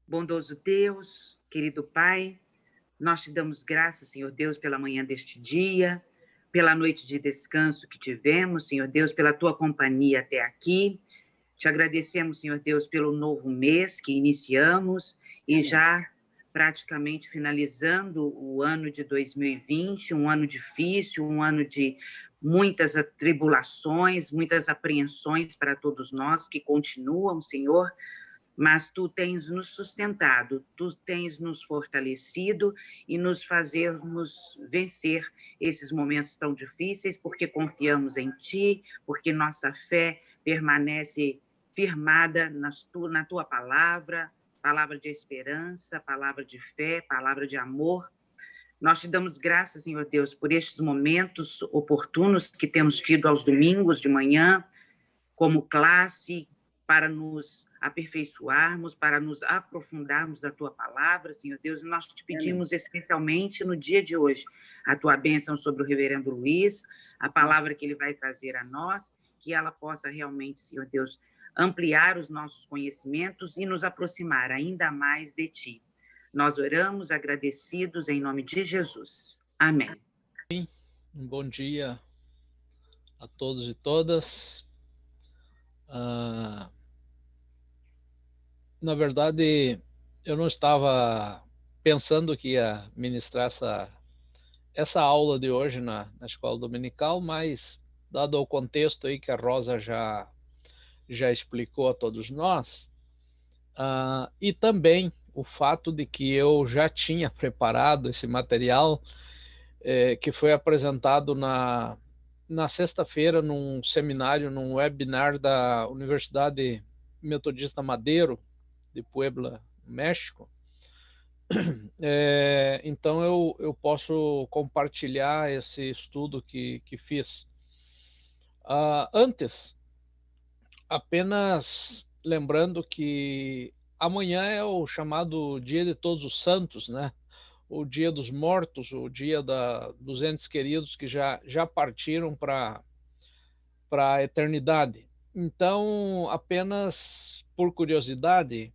Bondoso Deus, querido Pai, nós te damos graças, Senhor Deus, pela manhã deste dia, pela noite de descanso que tivemos, Senhor Deus, pela tua companhia até aqui. Te agradecemos, Senhor Deus, pelo novo mês que iniciamos e já praticamente finalizando o ano de 2020, um ano difícil, um ano de muitas atribulações, muitas apreensões para todos nós que continuam, Senhor, mas tu tens nos sustentado, tu tens nos fortalecido e nos fazermos vencer esses momentos tão difíceis, porque confiamos em ti, porque nossa fé permanece firmada na tua palavra, palavra de esperança, palavra de fé, palavra de amor. Nós te damos graças, Senhor Deus, por estes momentos oportunos que temos tido aos domingos de manhã, como classe, para nos aperfeiçoarmos, para nos aprofundarmos da tua palavra, Senhor Deus. Nós te pedimos especialmente no dia de hoje a tua bênção sobre o reverendo Luiz, a palavra que ele vai trazer a nós, que ela possa realmente, Senhor Deus, ampliar os nossos conhecimentos e nos aproximar ainda mais de ti. Nós oramos agradecidos em nome de Jesus. Amém. Um bom dia a todos e todas. Na verdade, eu não estava pensando que ia ministrar essa aula de hoje na escola dominical, mas dado o contexto aí que a Rosa já explicou a todos nós, e também o fato de que eu já tinha preparado esse material que foi apresentado na sexta-feira num seminário, num webinar da Universidade Metodista Madeiro, de Puebla, México. Então eu posso compartilhar esse estudo que fiz. Antes, apenas lembrando que amanhã é o chamado Dia de Todos os Santos, né? O Dia dos Mortos, o dia dos entes queridos que já partiram para a eternidade. Então, apenas por curiosidade,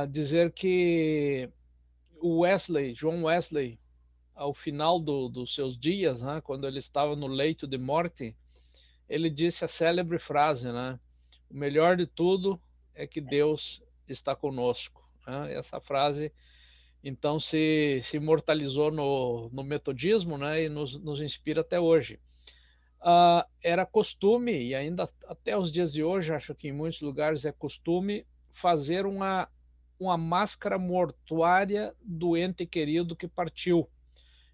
dizer que o John Wesley, ao final dos seus dias, né, quando ele estava no leito de morte, ele disse a célebre frase, né? O melhor de tudo é que Deus está conosco. Né? Essa frase, então, se imortalizou no metodismo, né, e nos inspira até hoje. Era costume, e ainda até os dias de hoje, acho que em muitos lugares é costume, fazer uma máscara mortuária do ente querido que partiu.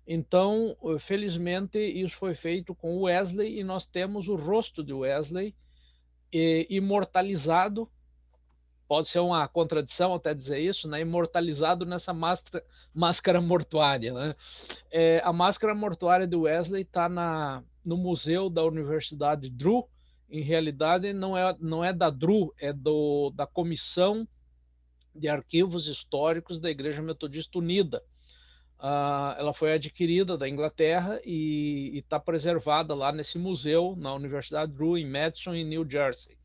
Então, felizmente, isso foi feito com Wesley e nós temos o rosto de Wesley imortalizado. Pode ser uma contradição até dizer isso, né? Imortalizado nessa máscara mortuária, né? A máscara mortuária de Wesley está no museu da Universidade Drew. Em realidade, não é da Drew, é da Comissão de Arquivos Históricos da Igreja Metodista Unida. Ela foi adquirida da Inglaterra e está preservada lá nesse museu, na Universidade Drew, em Madison, em New Jersey.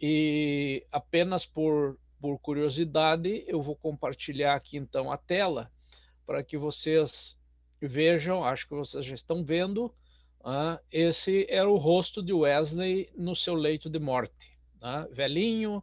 E apenas por curiosidade, eu vou compartilhar aqui então a tela para que vocês vejam, acho que vocês já estão vendo, esse era o rosto de Wesley no seu leito de morte, velhinho,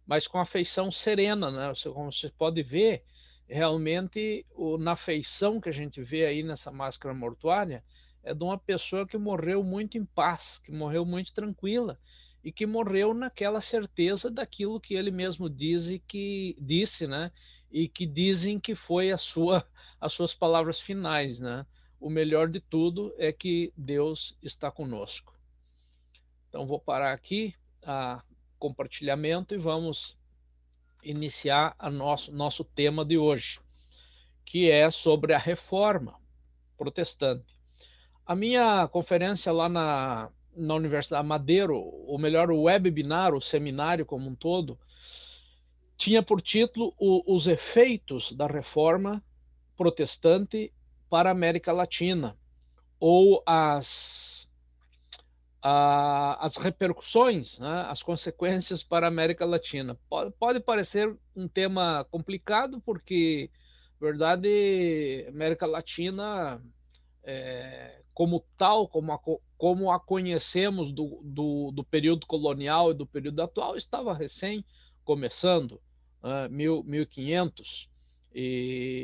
mas com a feição serena, né? Como você pode ver, realmente na feição que a gente vê aí nessa máscara mortuária, é de uma pessoa que morreu muito em paz, que morreu muito tranquila e que morreu naquela certeza daquilo que ele mesmo disse, né? E que dizem que foi as suas palavras finais, né? O melhor de tudo é que Deus está conosco. Então vou parar aqui a compartilhamento e vamos iniciar nosso tema de hoje, que é sobre a reforma protestante. A minha conferência lá na Universidade Madeiro, ou melhor, o webinar, o seminário como um todo, tinha por título os efeitos da reforma protestante para a América Latina, ou as repercussões, né, as consequências para a América Latina. Pode parecer um tema complicado, porque, na verdade, América Latina, como tal, como a conhecemos do período colonial e do período atual, estava recém começando, 1500.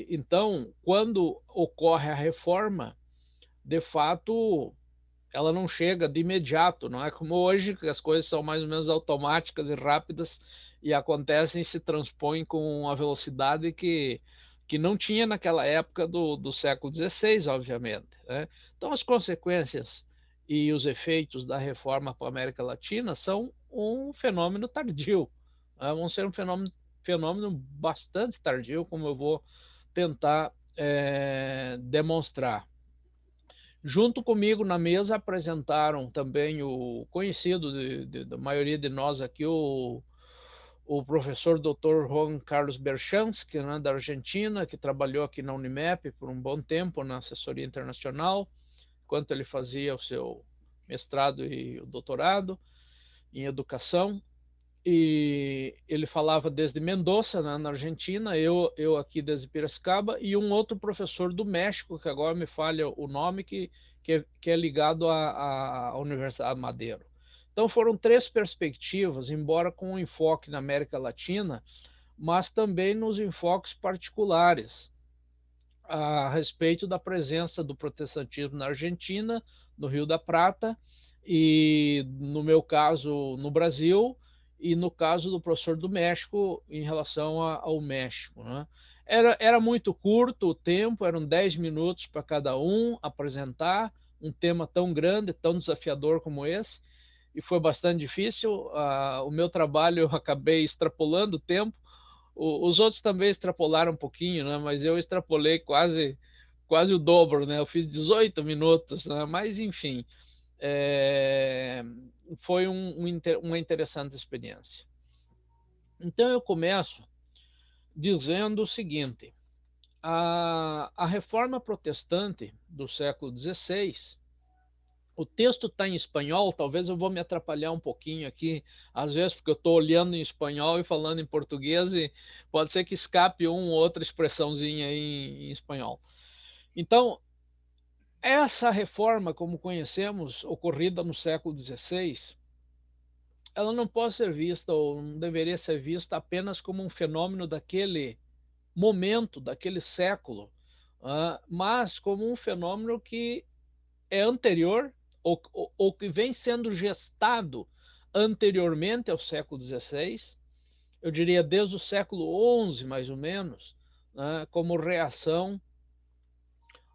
Então, quando ocorre a reforma, de fato, ela não chega de imediato, não é como hoje, que as coisas são mais ou menos automáticas e rápidas e acontecem e se transpõem com a velocidade que não tinha naquela época do século XVI, obviamente, né? Então, as consequências e os efeitos da reforma para a América Latina são um fenômeno tardio, né? Vão ser um fenômeno bastante tardio, como eu vou tentar demonstrar. Junto comigo na mesa apresentaram também o conhecido da maioria de nós aqui, o professor Dr. Juan Carlos Berchansky, né, da Argentina, que trabalhou aqui na Unimep por um bom tempo na assessoria internacional, enquanto ele fazia o seu mestrado e o doutorado em educação. E ele falava desde Mendoza, né, na Argentina, eu aqui desde Piracicaba, e um outro professor do México, que agora me falha o nome, que é ligado à Universidade Madeiro. Então foram três perspectivas, embora com um enfoque na América Latina, mas também nos enfoques particulares a respeito da presença do protestantismo na Argentina, no Rio da Prata, e no meu caso no Brasil, e no caso do professor do México em relação ao México, né? Era muito curto o tempo, eram 10 minutos para cada um apresentar um tema tão grande, tão desafiador como esse, e foi bastante difícil. O meu trabalho eu acabei extrapolando o tempo, os outros também extrapolaram um pouquinho, né? Mas eu extrapolei quase o dobro, né? Eu fiz 18 minutos, né? Mas enfim, é, foi uma interessante experiência. Então eu começo dizendo o seguinte: a reforma protestante do século XVI, o texto está em espanhol, talvez eu vou me atrapalhar um pouquinho aqui, às vezes porque eu estou olhando em espanhol e falando em português, e pode ser que escape uma ou outra expressãozinha aí em espanhol. Então, essa reforma, como conhecemos, ocorrida no século XVI, ela não pode ser vista, ou não deveria ser vista, apenas como um fenômeno daquele momento, daquele século, mas como um fenômeno que é anterior, ou que vem sendo gestado anteriormente ao século XVI, eu diria desde o século XI, mais ou menos, né, como reação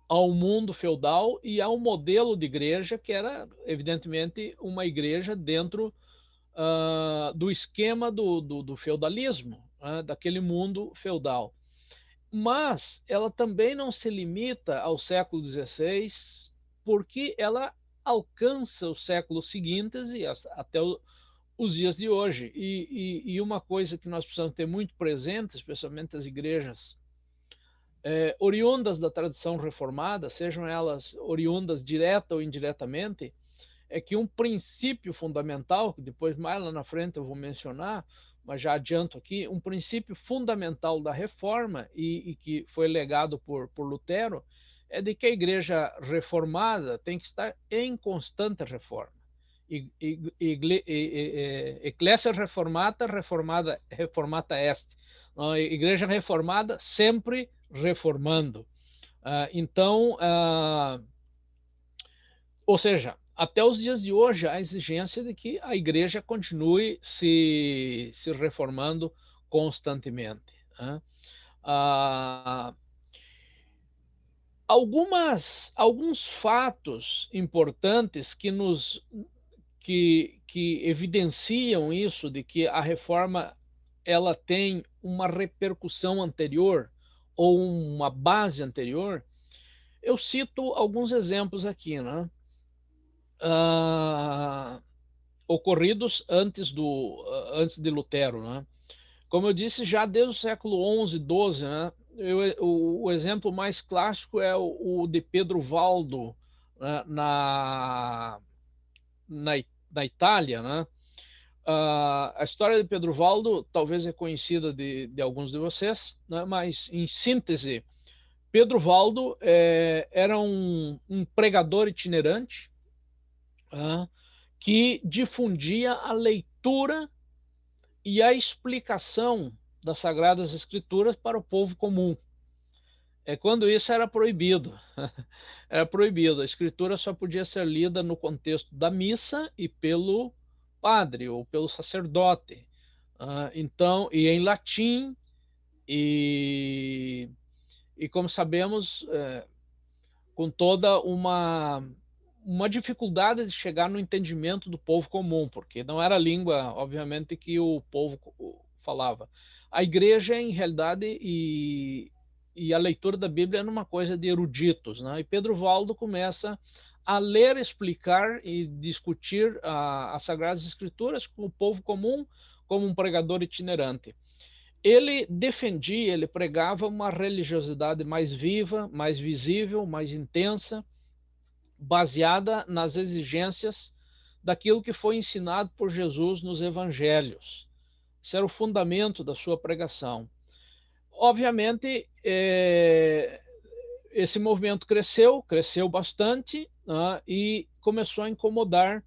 ao mundo feudal e ao modelo de igreja, que era, evidentemente, uma igreja dentro do esquema do feudalismo, né, daquele mundo feudal. Mas ela também não se limita ao século XVI, porque ela alcança os séculos seguintes e até os dias de hoje. E uma coisa que nós precisamos ter muito presente, especialmente as igrejas oriundas da tradição reformada, sejam elas oriundas direta ou indiretamente, é que um princípio fundamental, que depois mais lá na frente eu vou mencionar, mas já adianto aqui, um princípio fundamental da reforma e que foi legado por Lutero, é de que a igreja reformada tem que estar em constante reforma. Ecclesia reformata, reformata est. A igreja reformada sempre reformando. Então, ou seja, até os dias de hoje, há a exigência de que a igreja continue se reformando constantemente, né? Alguns fatos importantes que evidenciam isso, de que a reforma ela tem uma repercussão anterior ou uma base anterior, eu cito alguns exemplos aqui, né? Ocorridos antes de Lutero, né? Como eu disse, já desde o século XI, XII, né? O exemplo mais clássico é o de Pedro Valdo, né? na Itália, né? A história de Pedro Valdo talvez é conhecida de alguns de vocês, né? Mas, em síntese, Pedro Valdo era um pregador itinerante, que difundia a leitura e a explicação das Sagradas Escrituras para o povo comum. Quando isso era proibido. Era proibido. A escritura só podia ser lida no contexto da missa e pelo padre ou pelo sacerdote. Então, e em latim, e, e como sabemos, com toda uma dificuldade de chegar no entendimento do povo comum, porque não era a língua, obviamente, que o povo falava. A igreja, em realidade, e a leitura da Bíblia era uma coisa de eruditos, né? E Pedro Valdo começa a ler, explicar e discutir as Sagradas Escrituras com o povo comum como um pregador itinerante. Ele defendia, ele pregava uma religiosidade mais viva, mais visível, mais intensa, baseada nas exigências daquilo que foi ensinado por Jesus nos evangelhos. Isso era o fundamento da sua pregação. Obviamente, esse movimento cresceu bastante, né, e começou a incomodar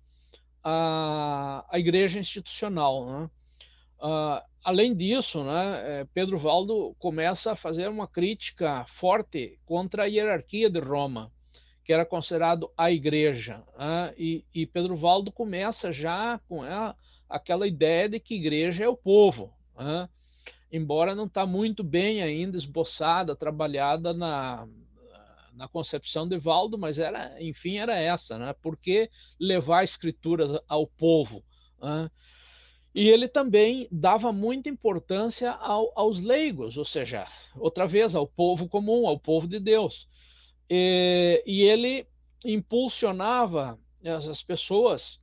a igreja institucional, né? Além disso, né, Pedro Valdo começa a fazer uma crítica forte contra a hierarquia de Roma, que era considerado a igreja, né? E Pedro Valdo começa já com aquela ideia de que igreja é o povo, né? Embora não está muito bem ainda esboçada, trabalhada na concepção de Valdo, mas enfim, era essa, né? Por que levar escrituras ao povo, né? E ele também dava muita importância aos leigos, ou seja, outra vez, ao povo comum, ao povo de Deus. E ele impulsionava essas pessoas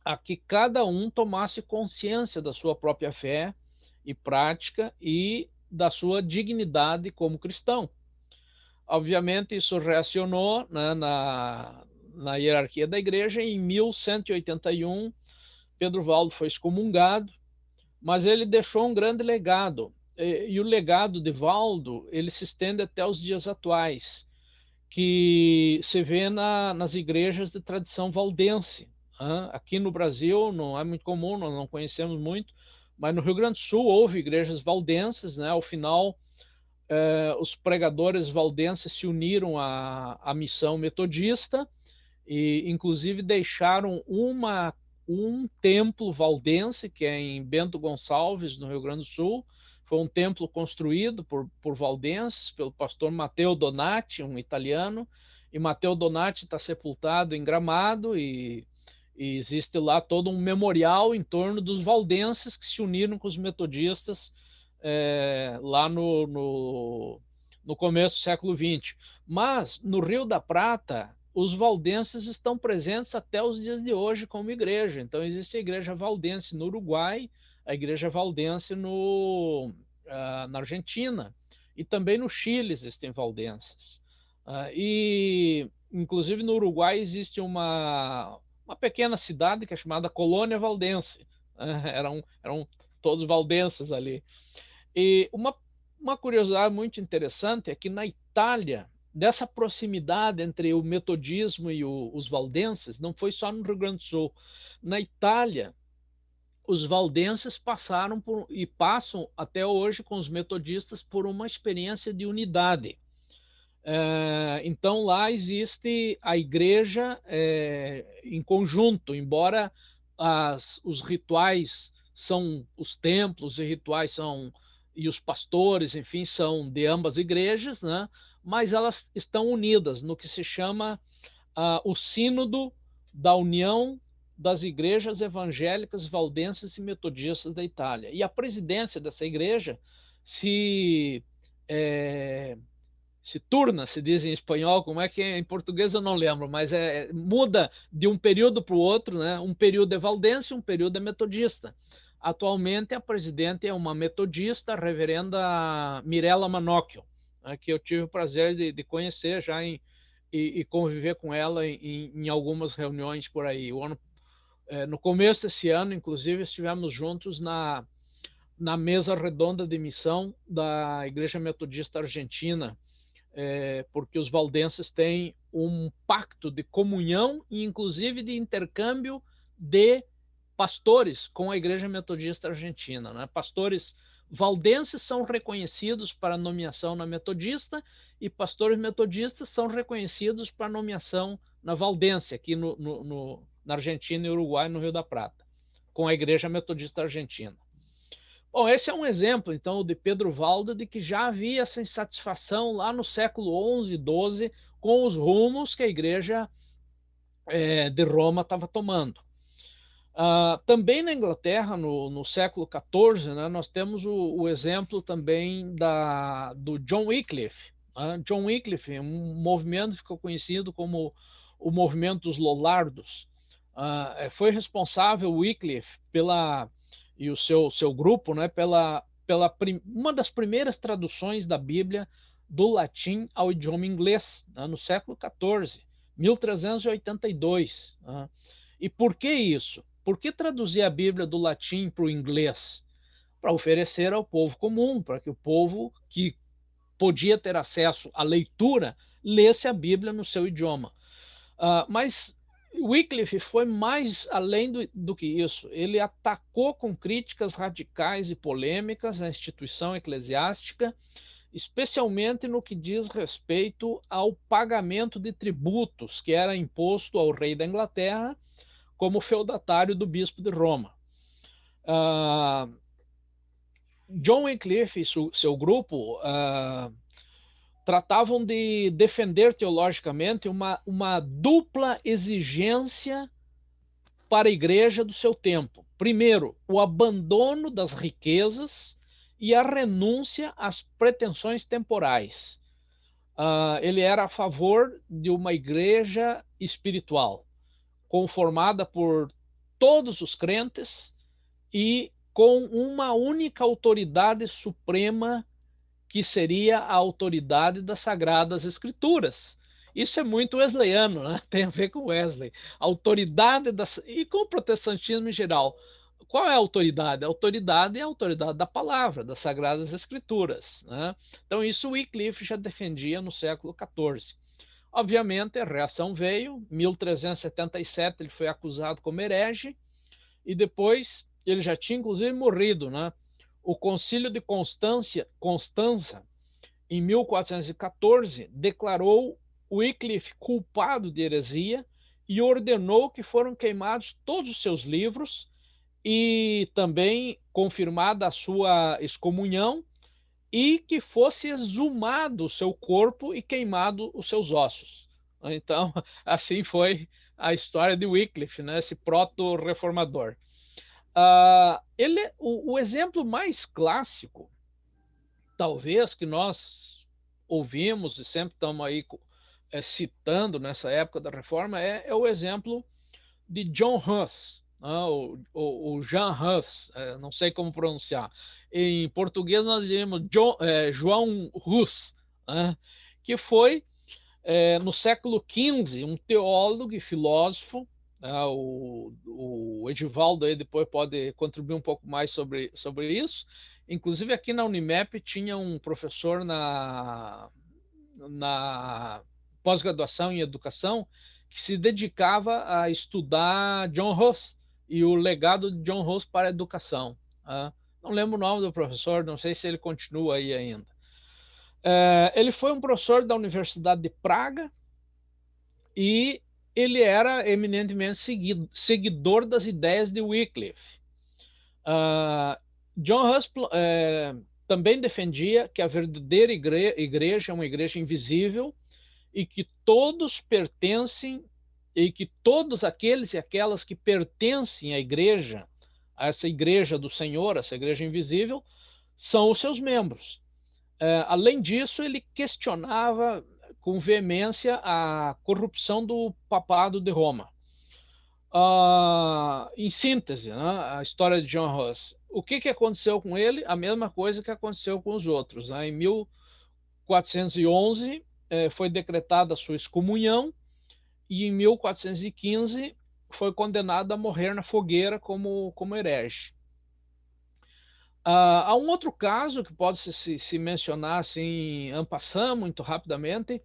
a que cada um tomasse consciência da sua própria fé e prática e da sua dignidade como cristão. Obviamente, isso reacionou, né, na hierarquia da igreja. Em 1181, Pedro Valdo foi excomungado, mas ele deixou um grande legado. E o legado de Valdo, ele se estende até os dias atuais, que se vê nas igrejas de tradição valdense. Aqui no Brasil não é muito comum, nós não conhecemos muito, mas no Rio Grande do Sul houve igrejas valdenses, né? Ao final, os pregadores valdenses se uniram à missão metodista e, inclusive, deixaram um templo valdense, que é em Bento Gonçalves, no Rio Grande do Sul. Foi um templo construído por valdenses, pelo pastor Matteo Donati, um italiano, e Matteo Donati está sepultado em Gramado, e existe lá todo um memorial em torno dos valdenses que se uniram com os metodistas lá no começo do século XX. Mas, no Rio da Prata, os valdenses estão presentes até os dias de hoje como igreja. Então, existe a igreja valdense no Uruguai, a igreja valdense na Argentina, e também no Chile existem valdenses. E, inclusive, no Uruguai existe uma pequena cidade que é chamada Colônia Valdense. Eram todos valdenses ali. E uma curiosidade muito interessante é que na Itália, dessa proximidade entre o metodismo e os valdenses, não foi só no Rio Grande do Sul. Na Itália, os valdenses passaram e passam até hoje com os metodistas por uma experiência de unidade. Então lá existe a igreja em conjunto, embora os rituais são os templos e rituais e os pastores, enfim, são de ambas igrejas, né? Mas elas estão unidas no que se chama o Sínodo da União das Igrejas Evangélicas Valdenses e Metodistas da Itália. E a presidência dessa igreja se se turna, se diz em espanhol, como é que é em português eu não lembro, mas muda de um período para o outro, né? Um período é valdense, um período é metodista. Atualmente a presidente é uma metodista, a reverenda Mirella Manocchio, né, que eu tive o prazer de conhecer já e conviver com ela em algumas reuniões por aí. No começo desse ano, inclusive, estivemos juntos na mesa redonda de missão da Igreja Metodista Argentina, porque os valdenses têm um pacto de comunhão e, inclusive, de intercâmbio de pastores com a Igreja Metodista Argentina, né? Pastores valdenses são reconhecidos para nomeação na Metodista e pastores metodistas são reconhecidos para nomeação na Valdense, aqui na Argentina e Uruguai, no Rio da Prata, com a Igreja Metodista Argentina. Bom, esse é um exemplo, então, de Pedro Valdo, de que já havia essa insatisfação lá no século XI, XII, com os rumos que a Igreja de Roma estava tomando. Também na Inglaterra, no século XIV, né, nós temos o exemplo também do John Wycliffe. John Wycliffe, um movimento que ficou conhecido como o movimento dos Lollardos. Foi responsável, Wycliffe, e o seu grupo, né, uma das primeiras traduções da Bíblia do latim ao idioma inglês, né, no século XIV, 1382. E por que isso? Por que traduzir a Bíblia do latim para o inglês? Para oferecer ao povo comum, para que o povo que podia ter acesso à leitura lesse a Bíblia no seu idioma. Mas Wycliffe foi mais além do que isso. Ele atacou com críticas radicais e polêmicas a instituição eclesiástica, especialmente no que diz respeito ao pagamento de tributos que era imposto ao rei da Inglaterra como feudatário do bispo de Roma. John Wycliffe e seu grupo tratavam de defender teologicamente uma dupla exigência para a igreja do seu tempo. Primeiro, o abandono das riquezas e a renúncia às pretensões temporais. Ele era a favor de uma igreja espiritual, conformada por todos os crentes e com uma única autoridade suprema, que seria a autoridade das Sagradas Escrituras. Isso é muito wesleyano, né? Tem a ver com Wesley. E com o protestantismo em geral. Qual é a autoridade? A autoridade é a autoridade da palavra, das Sagradas Escrituras, né? Então isso Wycliffe já defendia no século XIV. Obviamente, a reação veio. Em 1377 ele foi acusado como herege e depois ele já tinha inclusive morrido, né? O Concílio de Constança, em 1414, declarou Wycliffe culpado de heresia e ordenou que foram queimados todos os seus livros e também confirmada a sua excomunhão e que fosse exumado o seu corpo e queimado os seus ossos. Então, assim foi a história de Wycliffe, né, esse proto-reformador. O exemplo mais clássico, talvez, que nós ouvimos e sempre estamos aí citando nessa época da reforma, é o exemplo de John Hus, o Jean Hus, não sei como pronunciar. Em português nós diríamos João Hus, que foi, no século XV, um teólogo e filósofo. O Edivaldo aí depois pode contribuir um pouco mais sobre isso. Inclusive aqui na Unimep tinha um professor na pós-graduação em educação que se dedicava a estudar John Hus e o legado de John Hus para a educação. Não lembro o nome do professor, não sei se ele continua aí ainda. Ele foi um professor da Universidade de Praga e ele era eminentemente seguidor das ideias de Wycliffe. John Hus também defendia que a verdadeira igreja é uma igreja invisível e que todos pertencem, e que todos aqueles e aquelas que pertencem à igreja, a essa igreja do Senhor, essa igreja invisível, são os seus membros. Além disso, ele questionava com veemência a corrupção do papado de Roma. Em síntese, né, a história de John Hus. O que aconteceu com ele? A mesma coisa que aconteceu com os outros. Em 1411, foi decretada a sua excomunhão e em 1415 foi condenado a morrer na fogueira como herege. Há um outro caso que pode se mencionar assim, en passant, muito rapidamente,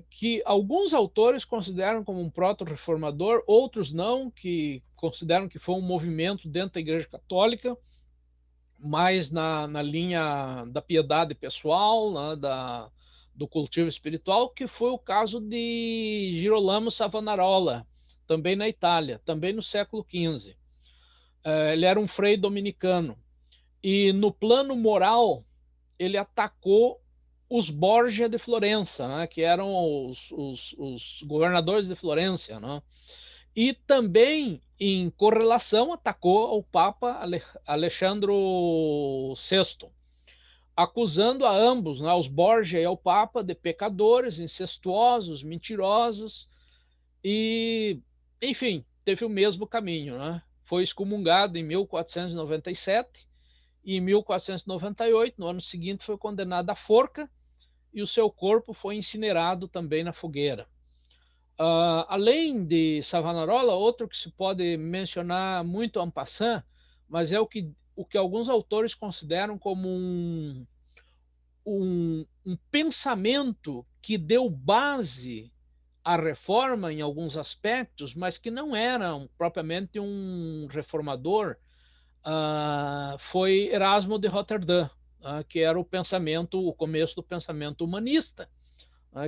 que alguns autores consideram como um proto-reformador, outros não, que consideram que foi um movimento dentro da Igreja Católica, mais na linha da piedade pessoal, né, do cultivo espiritual, que foi o caso de Girolamo Savonarola, também na Itália, também no século XV. Ele era um frei dominicano e no plano moral ele atacou os Borgia de Florença, né, que eram os governadores de Florença, né, e também, em correlação, atacou o Papa Alexandre VI, acusando a ambos, né, aos Borgia e ao Papa, de pecadores, incestuosos, mentirosos, e, enfim, teve o mesmo caminho, né? Foi excomungado em 1497 e em 1498, no ano seguinte, foi condenado à forca e o seu corpo foi incinerado também na fogueira. Além de Savonarola, outro que se pode mencionar muito en passant, mas é o que alguns autores consideram como um pensamento que deu base à reforma em alguns aspectos, mas que não era propriamente um reformador, foi Erasmo de Roterdã, que era o começo do pensamento humanista,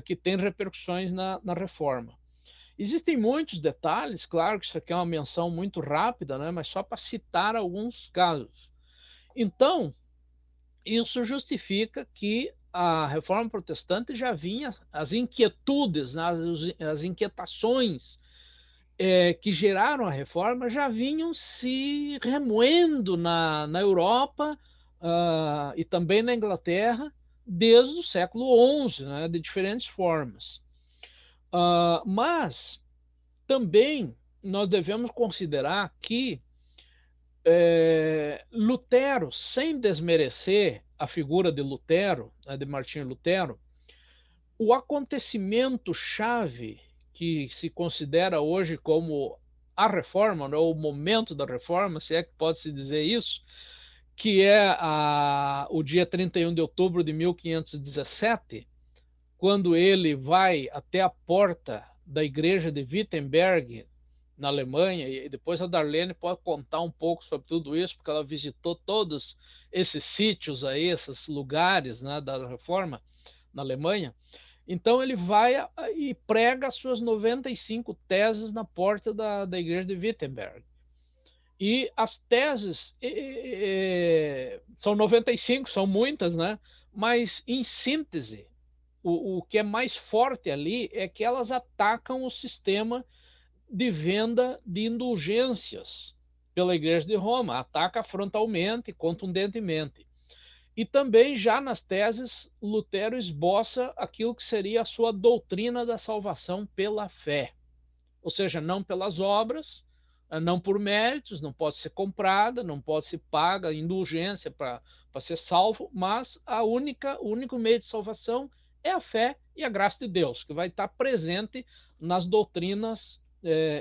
que tem repercussões na reforma. Existem muitos detalhes, claro que isso aqui é uma menção muito rápida, né, mas só para citar alguns casos. Então, isso justifica que a reforma protestante já vinha, as inquietudes, né, as inquietações que geraram a reforma já vinham se remoendo na Europa e também na Inglaterra desde o século XI, né, de diferentes formas. Mas também nós devemos considerar que Lutero, sem desmerecer a figura de Lutero, né, de Martinho Lutero, o acontecimento chave que se considera hoje como a reforma, né, o momento da reforma, se é que pode-se dizer isso, que é o dia 31 de outubro de 1517, quando ele vai até a porta da igreja de Wittenberg, na Alemanha, e depois a Darlene pode contar um pouco sobre tudo isso, porque ela visitou todos esses sítios aí, esses lugares, né, da reforma na Alemanha. Então ele vai e prega as suas 95 teses na porta da igreja de Wittenberg. E as teses são 95, são muitas, né? Mas, em síntese, o que é mais forte ali é que elas atacam o sistema de venda de indulgências pela Igreja de Roma, ataca frontalmente, contundentemente. E também, já nas teses, Lutero esboça aquilo que seria a sua doutrina da salvação pela fé, ou seja, não pelas obras, não por méritos, não pode ser comprada, não pode ser paga indulgência para ser salvo, mas o único meio de salvação é a fé e a graça de Deus, que vai estar presente nas doutrinas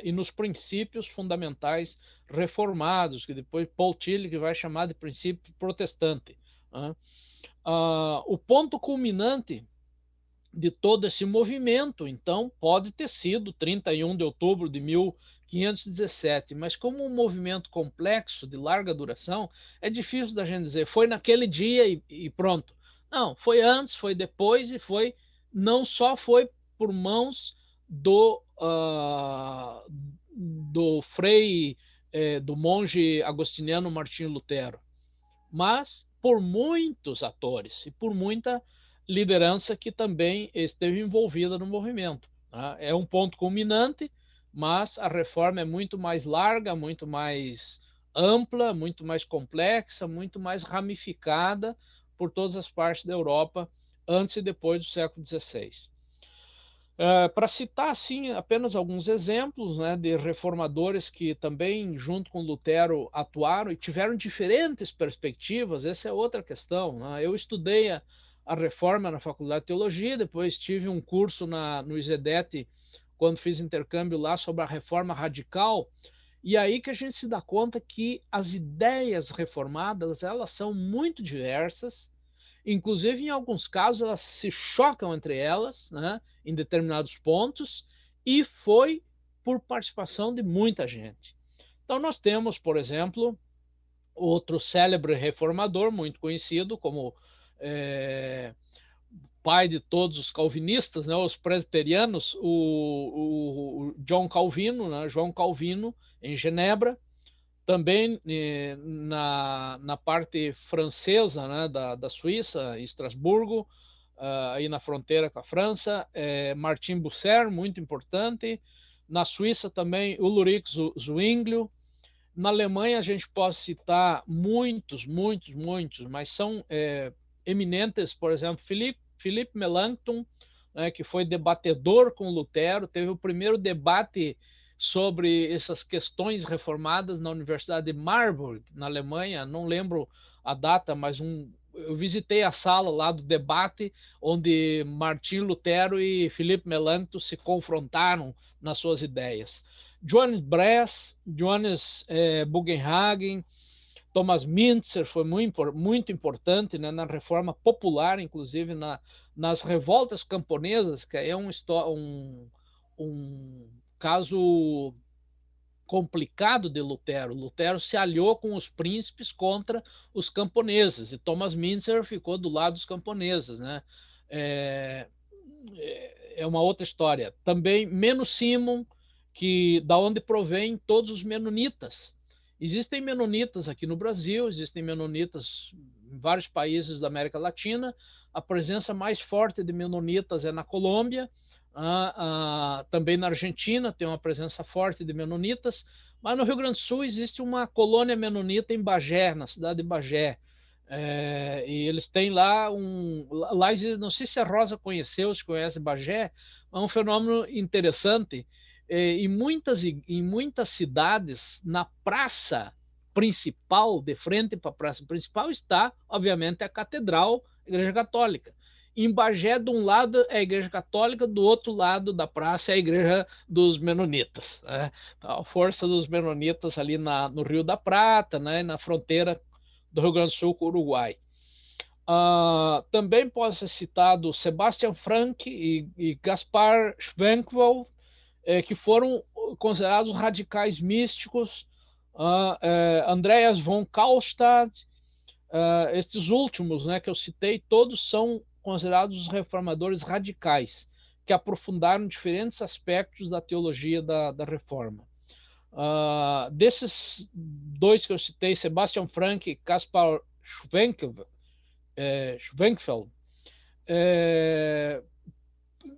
e nos princípios fundamentais reformados, que depois Paul Tillich vai chamar de princípio protestante. Né? O ponto culminante de todo esse movimento, então, pode ter sido 31 de outubro de 1517, mas como um movimento complexo, de larga duração, é difícil da gente dizer, foi naquele dia e pronto. Não, foi antes, foi depois e não só foi por mãos do frei, do monge agostiniano Martinho Lutero, mas por muitos atores e por muita liderança que também esteve envolvida no movimento. Tá? É um ponto culminante, mas a reforma é muito mais larga, muito mais ampla, muito mais complexa, muito mais ramificada por todas as partes da Europa antes e depois do século XVI. Para citar assim apenas alguns exemplos, né, de reformadores que também, junto com Lutero, atuaram e tiveram diferentes perspectivas, essa é outra questão. Né? Eu estudei a reforma na Faculdade de Teologia, depois tive um curso no ISEDET, quando fiz intercâmbio lá, sobre a reforma radical, e aí que a gente se dá conta que as ideias reformadas, elas são muito diversas, inclusive em alguns casos elas se chocam entre elas, né, em determinados pontos, e foi por participação de muita gente. Então nós temos, por exemplo, outro célebre reformador muito conhecido como pai de todos os calvinistas, né, os presbiterianos, o John Calvino, né, João Calvino, em Genebra, também na parte francesa, né, da Suíça, Estrasburgo, aí na fronteira com a França, Martin Bucer, muito importante. Na Suíça também, Ulrich Zwinglio. Na Alemanha a gente pode citar muitos, mas são eminentes, por exemplo, Philippe Melanchthon, né, que foi debatedor com Lutero, teve o primeiro debate sobre essas questões reformadas na Universidade de Marburg, na Alemanha, não lembro a data, mas eu visitei a sala lá do debate, onde Martim Lutero e Philippe Melanchthon se confrontaram nas suas ideias. Johannes Bress, Johannes Bugenhagen, Thomas Mintzer foi muito importante, né, na reforma popular, inclusive nas revoltas camponesas, que é um caso complicado de Lutero. Lutero se aliou com os príncipes contra os camponeses, e Thomas Mintzer ficou do lado dos camponeses, né? É uma outra história. Também Menno Simon, que da onde provém todos os menonitas. Existem menonitas aqui no Brasil, existem menonitas em vários países da América Latina. A presença mais forte de menonitas é na Colômbia, também na Argentina tem uma presença forte de menonitas, mas no Rio Grande do Sul existe uma colônia menonita em Bagé, na cidade de Bagé. E eles têm lá lá não sei se a Rosa conheceu, se conhece Bagé, é um fenômeno interessante. Em muitas cidades, na praça principal, de frente para a praça principal, está, obviamente, a catedral, a Igreja Católica. Em Bagé, de um lado é a Igreja Católica, do outro lado da praça é a Igreja dos Menonitas, né? A força dos Menonitas ali no Rio da Prata, né? Na fronteira do Rio Grande do Sul com o Uruguai. Também pode ser citado Sebastian Frank e Gaspar Schwenkwell, que foram considerados radicais místicos. Andreas von Kallstadt, estes últimos, né, que eu citei, todos são considerados os reformadores radicais, que aprofundaram diferentes aspectos da teologia da reforma. Desses dois que eu citei, Sebastian Frank e Caspar Schwenckfeld,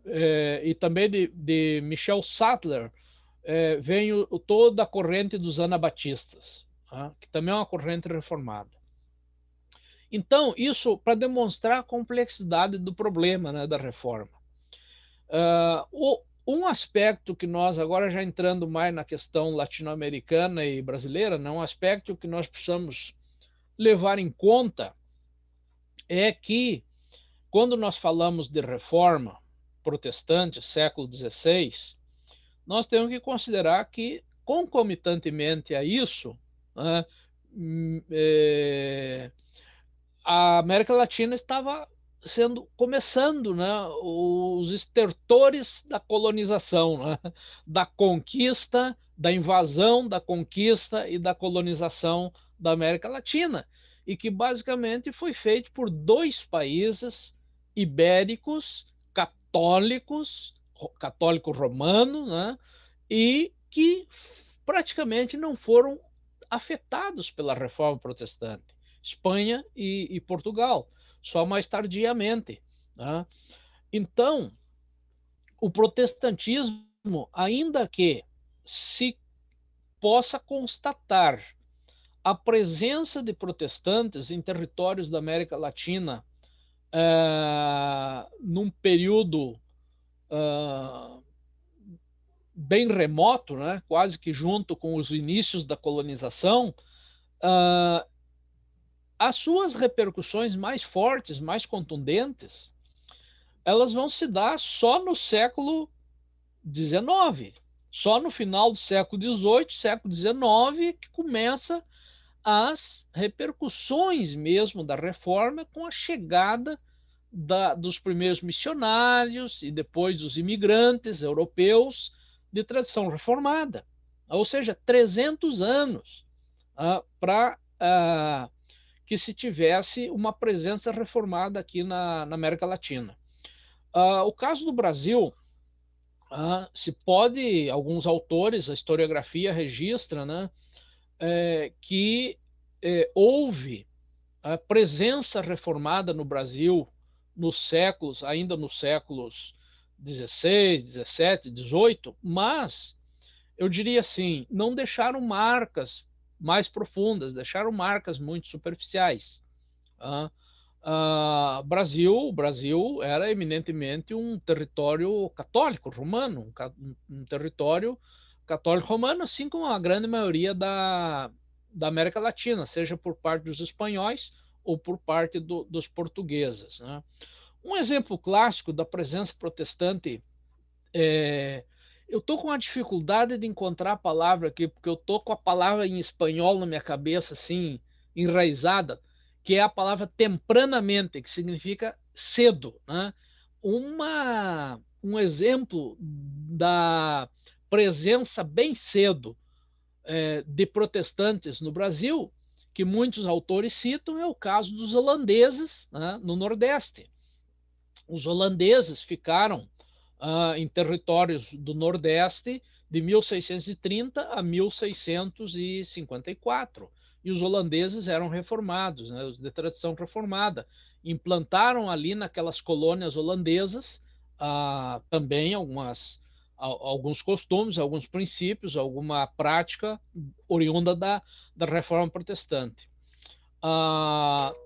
e também de Michel Sattler, vem toda a corrente dos anabatistas, que também é uma corrente reformada. Então, isso para demonstrar a complexidade do problema, né, da reforma. Um aspecto que nós, agora já entrando mais na questão latino-americana e brasileira, né, um aspecto que nós precisamos levar em conta é que, quando nós falamos de reforma protestante, século XVI, nós temos que considerar que, concomitantemente a isso, né, a América Latina estava começando, né, os estertores da colonização, né, da conquista, da invasão, da conquista e da colonização da América Latina, e que basicamente foi feito por dois países ibéricos católicos, católico romano, né, e que praticamente não foram afetados pela reforma protestante. Espanha e Portugal, só mais tardiamente, né? Então, o protestantismo, ainda que se possa constatar a presença de protestantes em territórios da América Latina num período bem remoto, né? Quase que junto com os inícios da colonização, as suas repercussões mais fortes, mais contundentes, elas vão se dar só no século XIX. Só no final do século XVIII, século XIX, que começa as repercussões mesmo da reforma com a chegada dos primeiros missionários e depois dos imigrantes europeus de tradição reformada. Ou seja, 300 anos para que se tivesse uma presença reformada aqui na América Latina. O caso do Brasil, se pode, alguns autores, a historiografia registra, né, que houve a presença reformada no Brasil nos séculos, ainda nos séculos XVI, XVII, XVIII, mas eu diria assim, não deixaram marcas mais profundas, deixaram marcas muito superficiais. O Brasil era eminentemente um território católico romano, um território católico romano, assim como a grande maioria da América Latina, seja por parte dos espanhóis ou por parte dos portugueses, né? Um exemplo clássico da presença protestante eu estou com uma dificuldade de encontrar a palavra aqui, porque eu estou com a palavra em espanhol na minha cabeça, assim, enraizada, que é a palavra tempranamente, que significa cedo, né? Um exemplo da presença bem cedo de protestantes no Brasil, que muitos autores citam, é o caso dos holandeses, né, no Nordeste. Os holandeses ficaram em territórios do Nordeste de 1630 a 1654. E os holandeses eram reformados, né, os de tradição reformada. Implantaram ali naquelas colônias holandesas também alguns costumes, alguns princípios, alguma prática oriunda da reforma protestante.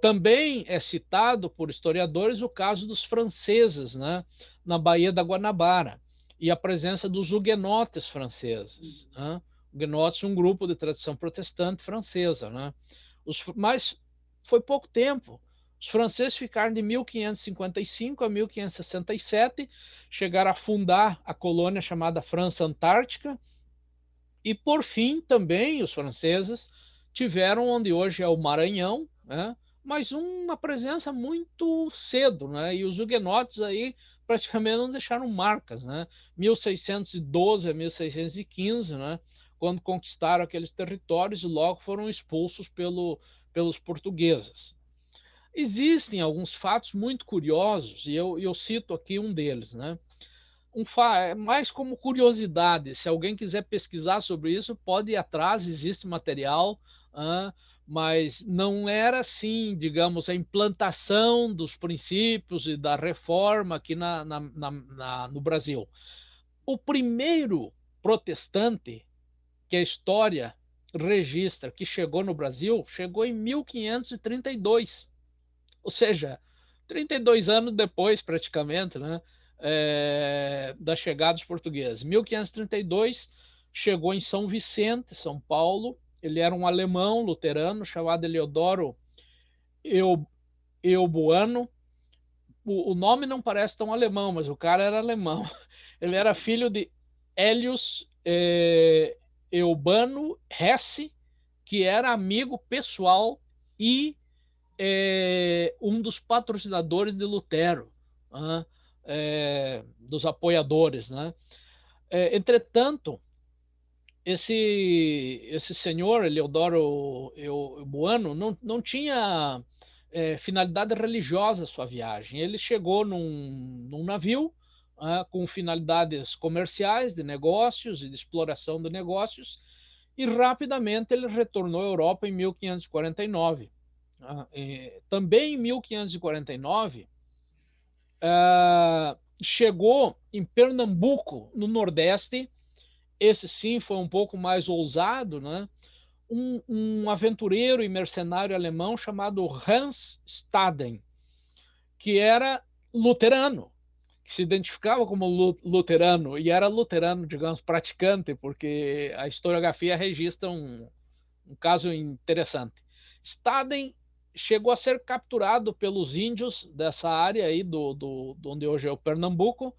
Também é citado por historiadores o caso dos franceses, né, na Baía da Guanabara, e a presença dos huguenotes franceses. Né? Huguenotes, um grupo de tradição protestante francesa. Né? Mas foi pouco tempo. Os franceses ficaram de 1555 a 1567, chegaram a fundar a colônia chamada França Antártica, e, por fim, também os franceses tiveram onde hoje é o Maranhão, né? Mas uma presença muito cedo, né? E os huguenotes aí praticamente não deixaram marcas, né? 1612 a 1615, né? Quando conquistaram aqueles territórios e logo foram expulsos pelos portugueses. Existem alguns fatos muito curiosos e eu cito aqui um deles, né? Mais como curiosidade, se alguém quiser pesquisar sobre isso, pode ir atrás, existe material, mas não era assim, digamos, a implantação dos princípios e da reforma aqui no Brasil. O primeiro protestante que a história registra que chegou no Brasil, chegou em 1532, ou seja, 32 anos depois, praticamente, né, da chegada dos portugueses. 1532, chegou em São Vicente, São Paulo. Ele era um alemão luterano chamado Eleodoro Eubuano. O nome não parece tão alemão, mas o cara era alemão. Ele era filho de Helius Eubano Hesse, que era amigo pessoal e um dos patrocinadores de Lutero, né? Dos apoiadores, né? Entretanto, esse senhor, Eleodoro Buano, não tinha finalidade religiosa a sua viagem. Ele chegou num navio com finalidades comerciais, de negócios e de exploração de negócios, e rapidamente ele retornou à Europa em 1549. Também em 1549, chegou em Pernambuco, no Nordeste. Esse sim foi um pouco mais ousado, né? Um aventureiro e mercenário alemão chamado Hans Staden, que era luterano, que se identificava como luterano, e era luterano, digamos, praticante, porque a historiografia registra um caso interessante. Staden chegou a ser capturado pelos índios dessa área aí do onde hoje é o Pernambuco,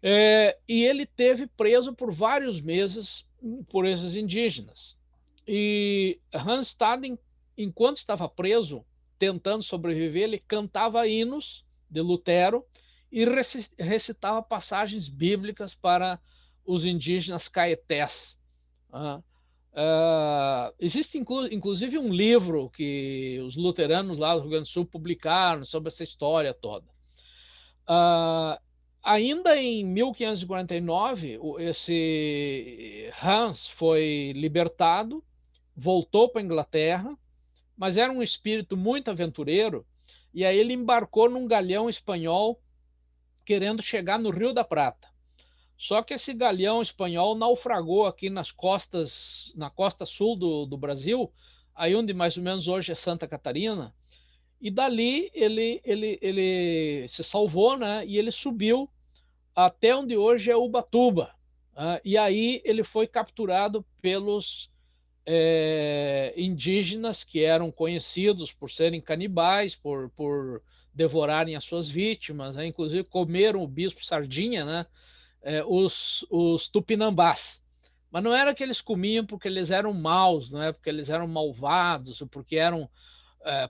e ele teve preso por vários meses por esses indígenas. E Hans Staden, enquanto estava preso, tentando sobreviver, ele cantava hinos de Lutero e recitava passagens bíblicas para os indígenas caetés. Existe inclusive um livro que os luteranos lá do Rio Grande do Sul publicaram sobre essa história toda. Ainda em 1549, esse Hans foi libertado, voltou para a Inglaterra, mas era um espírito muito aventureiro, e aí ele embarcou num galeão espanhol querendo chegar no Rio da Prata. Só que esse galeão espanhol naufragou aqui na costa sul do Brasil, aí onde mais ou menos hoje é Santa Catarina, e dali ele se salvou, né? E ele subiu até onde hoje é Ubatuba. E aí ele foi capturado pelos indígenas que eram conhecidos por serem canibais, por devorarem as suas vítimas, né? Inclusive comeram o bispo Sardinha, né? Os tupinambás. Mas não era que eles comiam porque eles eram maus, não é porque eles eram malvados, ou porque eram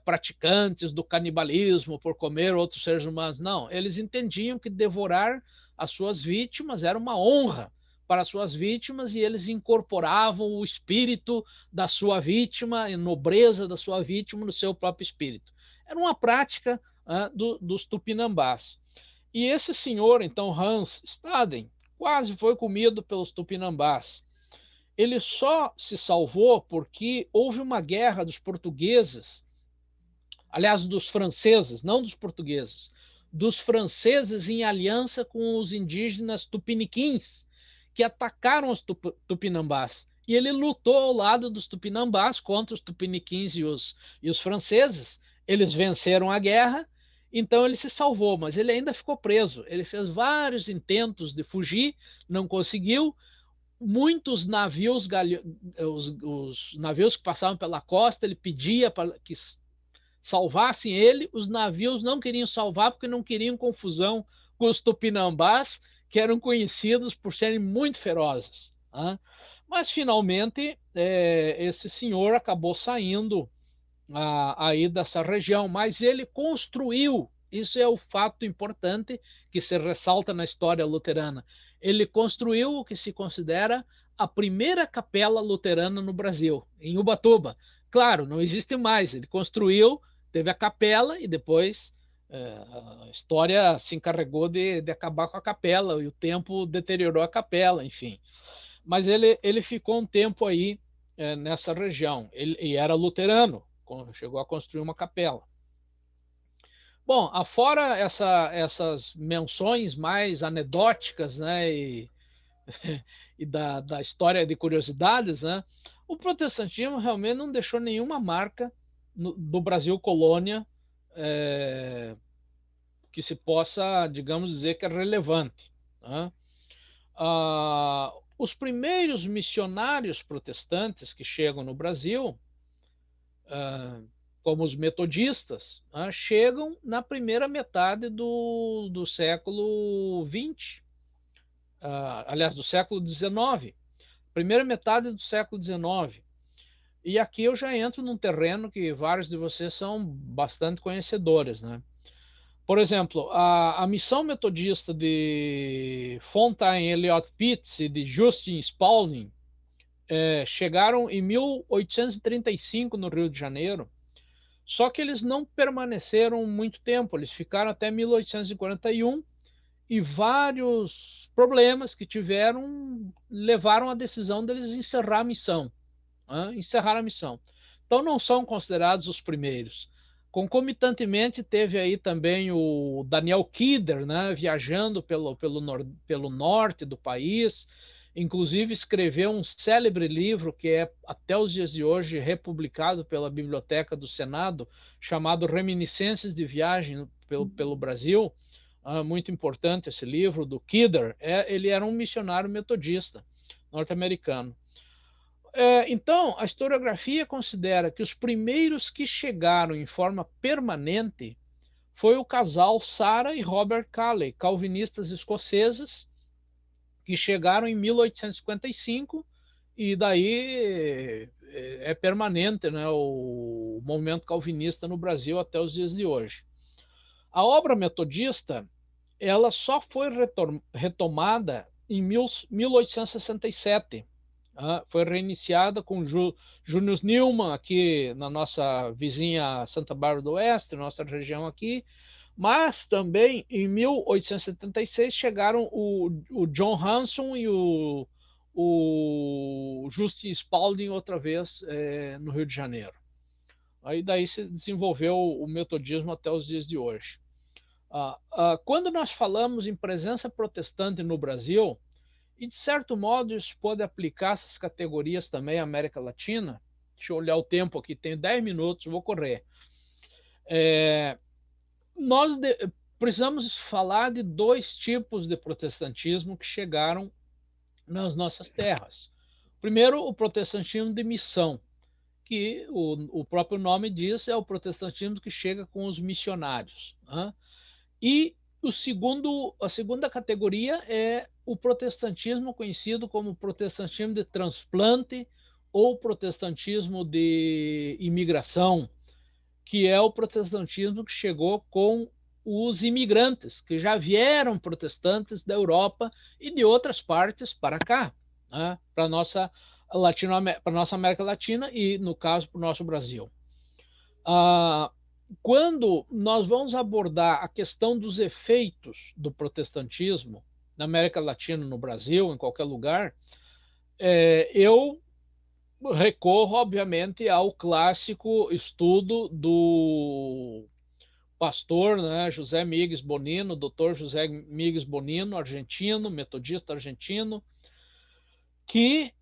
praticantes do canibalismo por comer outros seres humanos. Não, eles entendiam que devorar as suas vítimas era uma honra para as suas vítimas, e eles incorporavam o espírito da sua vítima, a nobreza da sua vítima no seu próprio espírito. Era uma prática dos tupinambás. E esse senhor, então, Hans Staden, quase foi comido pelos tupinambás. Ele só se salvou porque houve uma guerra dos portugueses, aliás, dos franceses, não dos portugueses, dos franceses em aliança com os indígenas tupiniquins, que atacaram os tupinambás. E ele lutou ao lado dos tupinambás contra os tupiniquins e os franceses. Eles venceram a guerra, então ele se salvou, mas ele ainda ficou preso. Ele fez vários intentos de fugir, não conseguiu. Muitos navios, os navios que passavam pela costa, ele pedia para que salvassem ele. Os navios não queriam salvar porque não queriam confusão com os tupinambás, que eram conhecidos por serem muito ferozes. Né? Mas, finalmente, esse senhor acabou saindo aí dessa região, mas ele construiu, isso é o fato importante que se ressalta na história luterana, ele construiu o que se considera a primeira capela luterana no Brasil, em Ubatuba. Claro, não existe mais, ele construiu, teve a capela e depois a história se encarregou de acabar com a capela e o tempo deteriorou a capela, enfim. Mas ele ficou um tempo aí nessa região, e era luterano, chegou a construir uma capela. Bom, afora essas menções mais anedóticas, né, e da história de curiosidades, né, o protestantismo realmente não deixou nenhuma marca do Brasil colônia que se possa, digamos, dizer que é relevante. Né? Os primeiros missionários protestantes que chegam no Brasil, como os metodistas, chegam na primeira metade do século XX, aliás, do século XIX, primeira metade do século XIX. E aqui eu já entro num terreno que vários de vocês são bastante conhecedores, né? Por exemplo, a missão metodista de Fontaine Elliott Pitts e de Justin Spalding chegaram em 1835 no Rio de Janeiro, só que eles não permaneceram muito tempo, eles ficaram até 1841 e vários problemas que tiveram levaram à decisão deles encerrar a missão. Encerrar a missão. Então não são considerados os primeiros. Concomitantemente, teve aí também o Daniel Kidder, né, viajando pelo norte do país, inclusive escreveu um célebre livro que é, até os dias de hoje, republicado pela Biblioteca do Senado, chamado Reminiscências de Viagem pelo Brasil. Muito importante esse livro, do Kidder. Ele era um missionário metodista norte-americano. Então, a historiografia considera que os primeiros que chegaram em forma permanente foi o casal Sarah e Robert Calley, calvinistas escoceses, que chegaram em 1855 e daí é permanente, né, o movimento calvinista no Brasil até os dias de hoje. A obra metodista, ela só foi retomada em 1867. Foi reiniciada com Júnior Newman aqui na nossa vizinha Santa Bárbara do Oeste, nossa região aqui, mas também em 1876 chegaram o John Hanson e o Justin Spalding outra vez no Rio de Janeiro. Aí daí se desenvolveu o metodismo até os dias de hoje. Quando nós falamos em presença protestante no Brasil, e de certo modo isso pode aplicar essas categorias também à América Latina, deixa eu olhar o tempo aqui, tenho 10 minutos, vou correr. Nós precisamos falar de dois tipos de protestantismo que chegaram nas nossas terras. Primeiro, o protestantismo de missão, que o próprio nome diz, é o protestantismo que chega com os missionários. E a segunda categoria é o protestantismo conhecido como protestantismo de transplante ou protestantismo de imigração, que é o protestantismo que chegou com os imigrantes, que já vieram protestantes da Europa e de outras partes para cá, né, para a nossa América Latina e, no caso, para o nosso Brasil. Quando nós vamos abordar a questão dos efeitos do protestantismo na América Latina, no Brasil, em qualquer lugar, eu recorro, obviamente, ao clássico estudo do pastor, né, José Migues Bonino, doutor José Migues Bonino, argentino, metodista argentino, que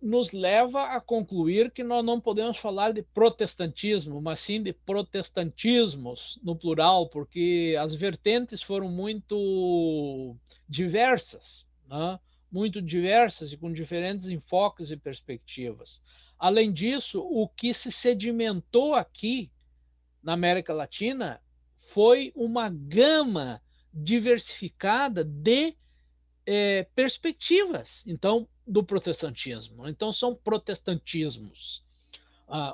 nos leva a concluir que nós não podemos falar de protestantismo, mas sim de protestantismos, no plural, porque as vertentes foram muito diversas, né? Muito diversas e com diferentes enfoques e perspectivas. Além disso, o que se sedimentou aqui na América Latina foi uma gama diversificada de perspectivas, então, do protestantismo. Então, são protestantismos.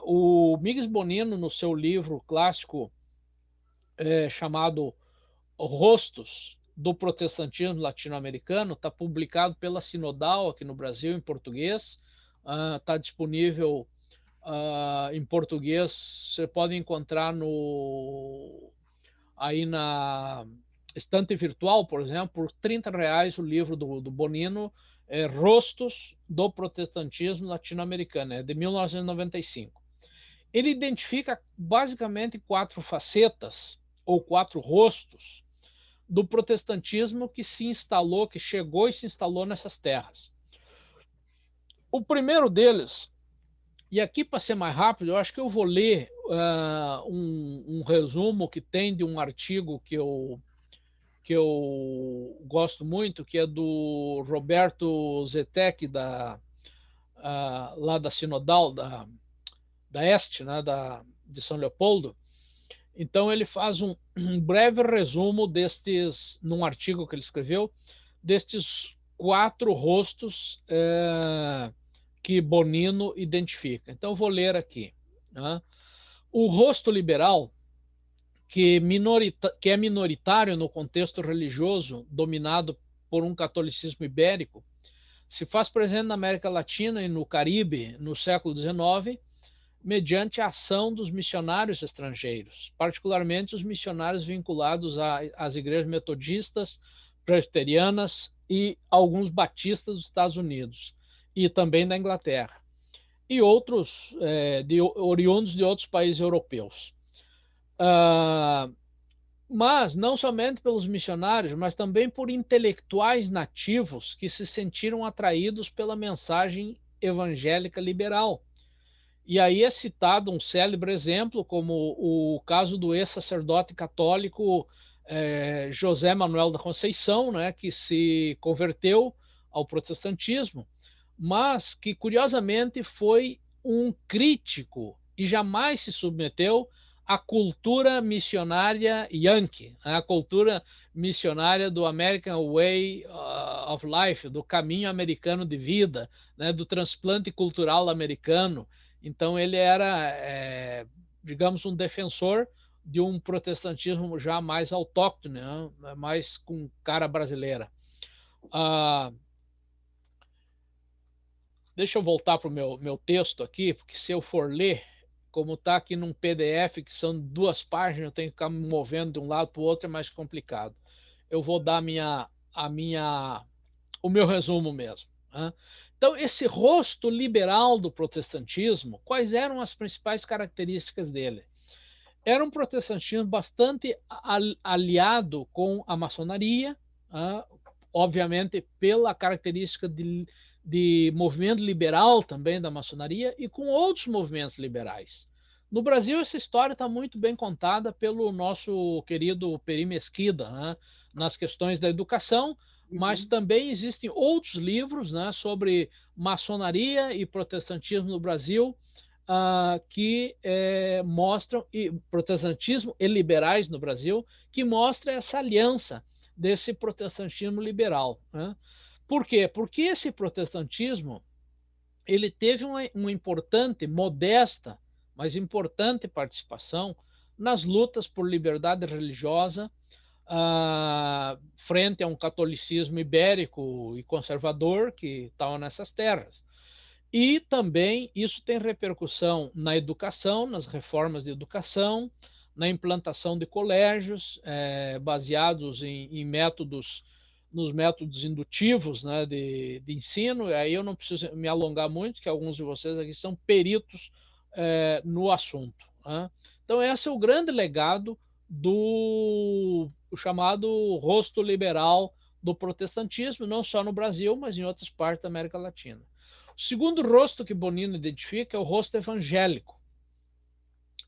O Migues Bonino, no seu livro clássico chamado Rostos do Protestantismo Latino-Americano, está publicado pela Sinodal aqui no Brasil, em português, está disponível em português, você pode encontrar aí na estante virtual, por exemplo, por R$ 30 o livro do Bonino, Rostos do Protestantismo Latino-Americano, é de 1995. Ele identifica basicamente 4 facetas, ou 4 rostos, do protestantismo que se instalou, que chegou e se instalou nessas terras. O primeiro deles, e aqui para ser mais rápido, eu acho que eu vou ler um resumo que tem de um artigo que eu gosto muito, que é do Roberto Zetec, lá da Sinodal, da Este, né, de São Leopoldo. Então ele faz um breve resumo num artigo que ele escreveu, destes 4 rostos que Bonino identifica. Então eu vou ler aqui. Né? O rosto liberal, que é minoritário no contexto religioso dominado por um catolicismo ibérico, se faz presente na América Latina e no Caribe no século XIX, mediante a ação dos missionários estrangeiros, particularmente os missionários vinculados às igrejas metodistas, presbiterianas e alguns batistas dos Estados Unidos e também da Inglaterra, e outros oriundos de outros países europeus. Mas não somente pelos missionários, mas também por intelectuais nativos que se sentiram atraídos pela mensagem evangélica liberal. E aí é citado um célebre exemplo, como o caso do ex-sacerdote católico José Manuel da Conceição, né, que se converteu ao protestantismo, mas que, curiosamente, foi um crítico e jamais se submeteu à cultura missionária Yankee, à cultura missionária do American Way of Life, do caminho americano de vida, né, do transplante cultural americano. Então, ele era, digamos, um defensor de um protestantismo já mais autóctone, né, mais com cara brasileira. Ah, Deixa eu voltar para o meu texto aqui, porque se eu for ler, como está aqui num PDF, que são 2 páginas, eu tenho que ficar me movendo de um lado para o outro, é mais complicado. Eu vou dar o meu resumo mesmo, né? Então, esse rosto liberal do protestantismo, quais eram as principais características dele? Era um protestantismo bastante aliado com a maçonaria, obviamente pela característica de movimento liberal também da maçonaria e com outros movimentos liberais. No Brasil, essa história está muito bem contada pelo nosso querido Peri Mesquida, né, nas questões da educação, mas também existem outros livros, né, sobre maçonaria e protestantismo no Brasil, que mostram, e protestantismo e liberais no Brasil, que mostra essa aliança desse protestantismo liberal, né? Por quê? Porque esse protestantismo ele teve uma importante, modesta, mas importante participação nas lutas por liberdade religiosa, frente a um catolicismo ibérico e conservador que estava nessas terras. E também isso tem repercussão na educação, nas reformas de educação, na implantação de colégios baseados em métodos, nos métodos indutivos, né, de ensino. E aí eu não preciso me alongar muito, que alguns de vocês aqui são peritos no assunto, né? Então esse é o grande legado do chamado rosto liberal do protestantismo, não só no Brasil, mas em outras partes da América Latina. O segundo rosto que Bonino identifica é o rosto evangélico.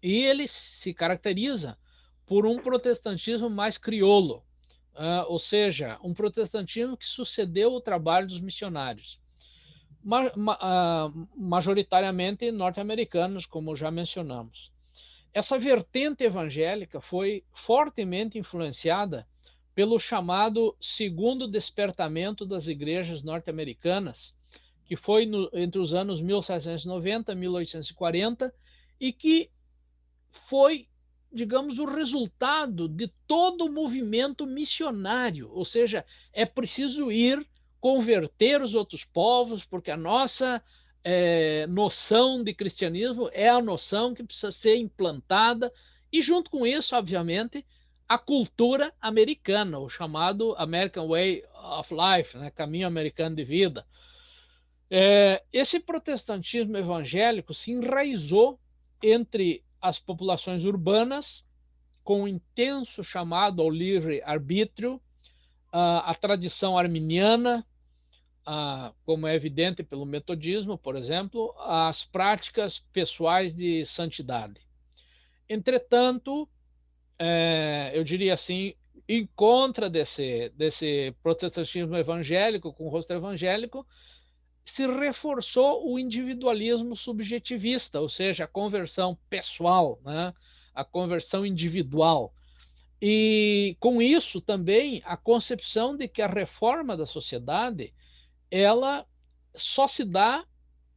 E ele se caracteriza por um protestantismo mais crioulo, ou seja, um protestantismo que sucedeu o trabalho dos missionários, majoritariamente norte-americanos, como já mencionamos. Essa vertente evangélica foi fortemente influenciada pelo chamado segundo despertamento das igrejas norte-americanas, que foi entre os anos 1790 e 1840, e que foi, digamos, o resultado de todo o movimento missionário. Ou seja, é preciso ir converter os outros povos, porque a nossa noção de cristianismo é a noção que precisa ser implantada, e junto com isso, obviamente, a cultura americana, o chamado American Way of Life, né? Caminho americano de vida. Esse protestantismo evangélico se enraizou entre as populações urbanas, com um intenso chamado ao livre-arbítrio, a tradição arminiana, como é evidente pelo metodismo, por exemplo, as práticas pessoais de santidade. Entretanto, eu diria assim, em contra desse protestantismo evangélico, com rosto evangélico, se reforçou o individualismo subjetivista, ou seja, a conversão pessoal, né? A conversão individual. E com isso também a concepção de que a reforma da sociedade ela só se dá